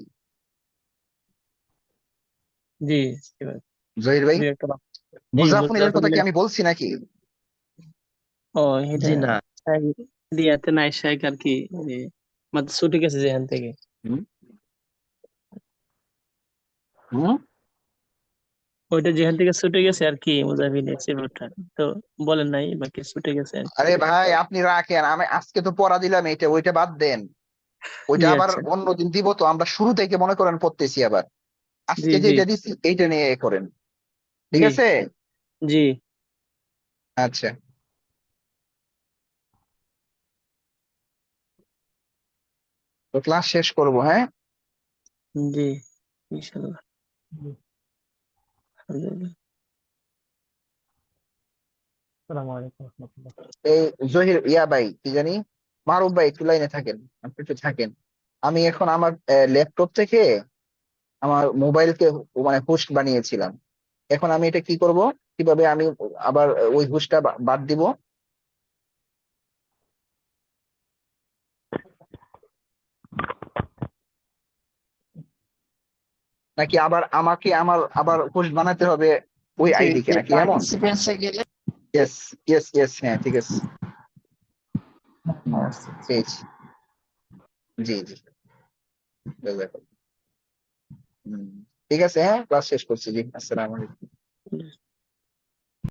জি সিফাত, জহির ভাই, দুই একটা বাক্য। জি মুজাফফর মুজাফফর কথা কি ইলাইহি, আমি বলছি নাকি? ও এটা জি না। দিয়াতে নাই শেখ আর কি, মাত্র ছুটি গেছে যেখান থেকে। হুম? হুম? ওইটা যেখান থেকে ছুটে গেছে আর কি, মুজাফিনের সিফাতটা তো বলেন নাই, বাকি ছুটে গেছে আর কি। আরে ভাই আপনি রাখেন, আমি আজকে তো পড়া দিলাম, এটা ওইটা বাদ দেন। জি ওইটা আবার আচ্ছা। অন্যদিন দিব, তো আমরা শুরু থেকে মনে করেন পড়তেছি আবার। জি আজকে জি যেটা দিচ্ছি এইটা নিয়ে এ করেন। ঠিক জি আছে? জি আচ্ছা, তো ক্লাস শেষ করব, হ্যাঁ? জি ইনশাল্লাহ। আলহামদুলিল্লাহ। আসসালামু আলাইকুম ওয়া রাহমাতুল্লাহ। এই জহির ইয়া ভাই কি জানি, মারুফ ভাই একটু লাইনে থাকেন, আপনি একটু থাকেন। আমি এখন আমার ল্যাপটপ থেকে আমার মোবাইলকে মানে হোস্ট বানিয়েছিলাম। এখন আমি এটা কি করব? কিভাবে আমি আবার ওই হোস্টটা বাদ দিব? নাকি আবার আমাকে আবার হোস্ট বানাতে হবে ওই আইডি কে, নাকি এমন? পার্টিসিপেন্টসে গেলে ইয়েস, ইয়েস, হ্যাঁ ঠিক আছে। হুম, পেয়েছি। জি জি, জাযাকাল্লাহ। হুম, ঠিক আছে, হ্যাঁ ক্লাস শেষ করছি, জি আসসালামু আলাইকুম।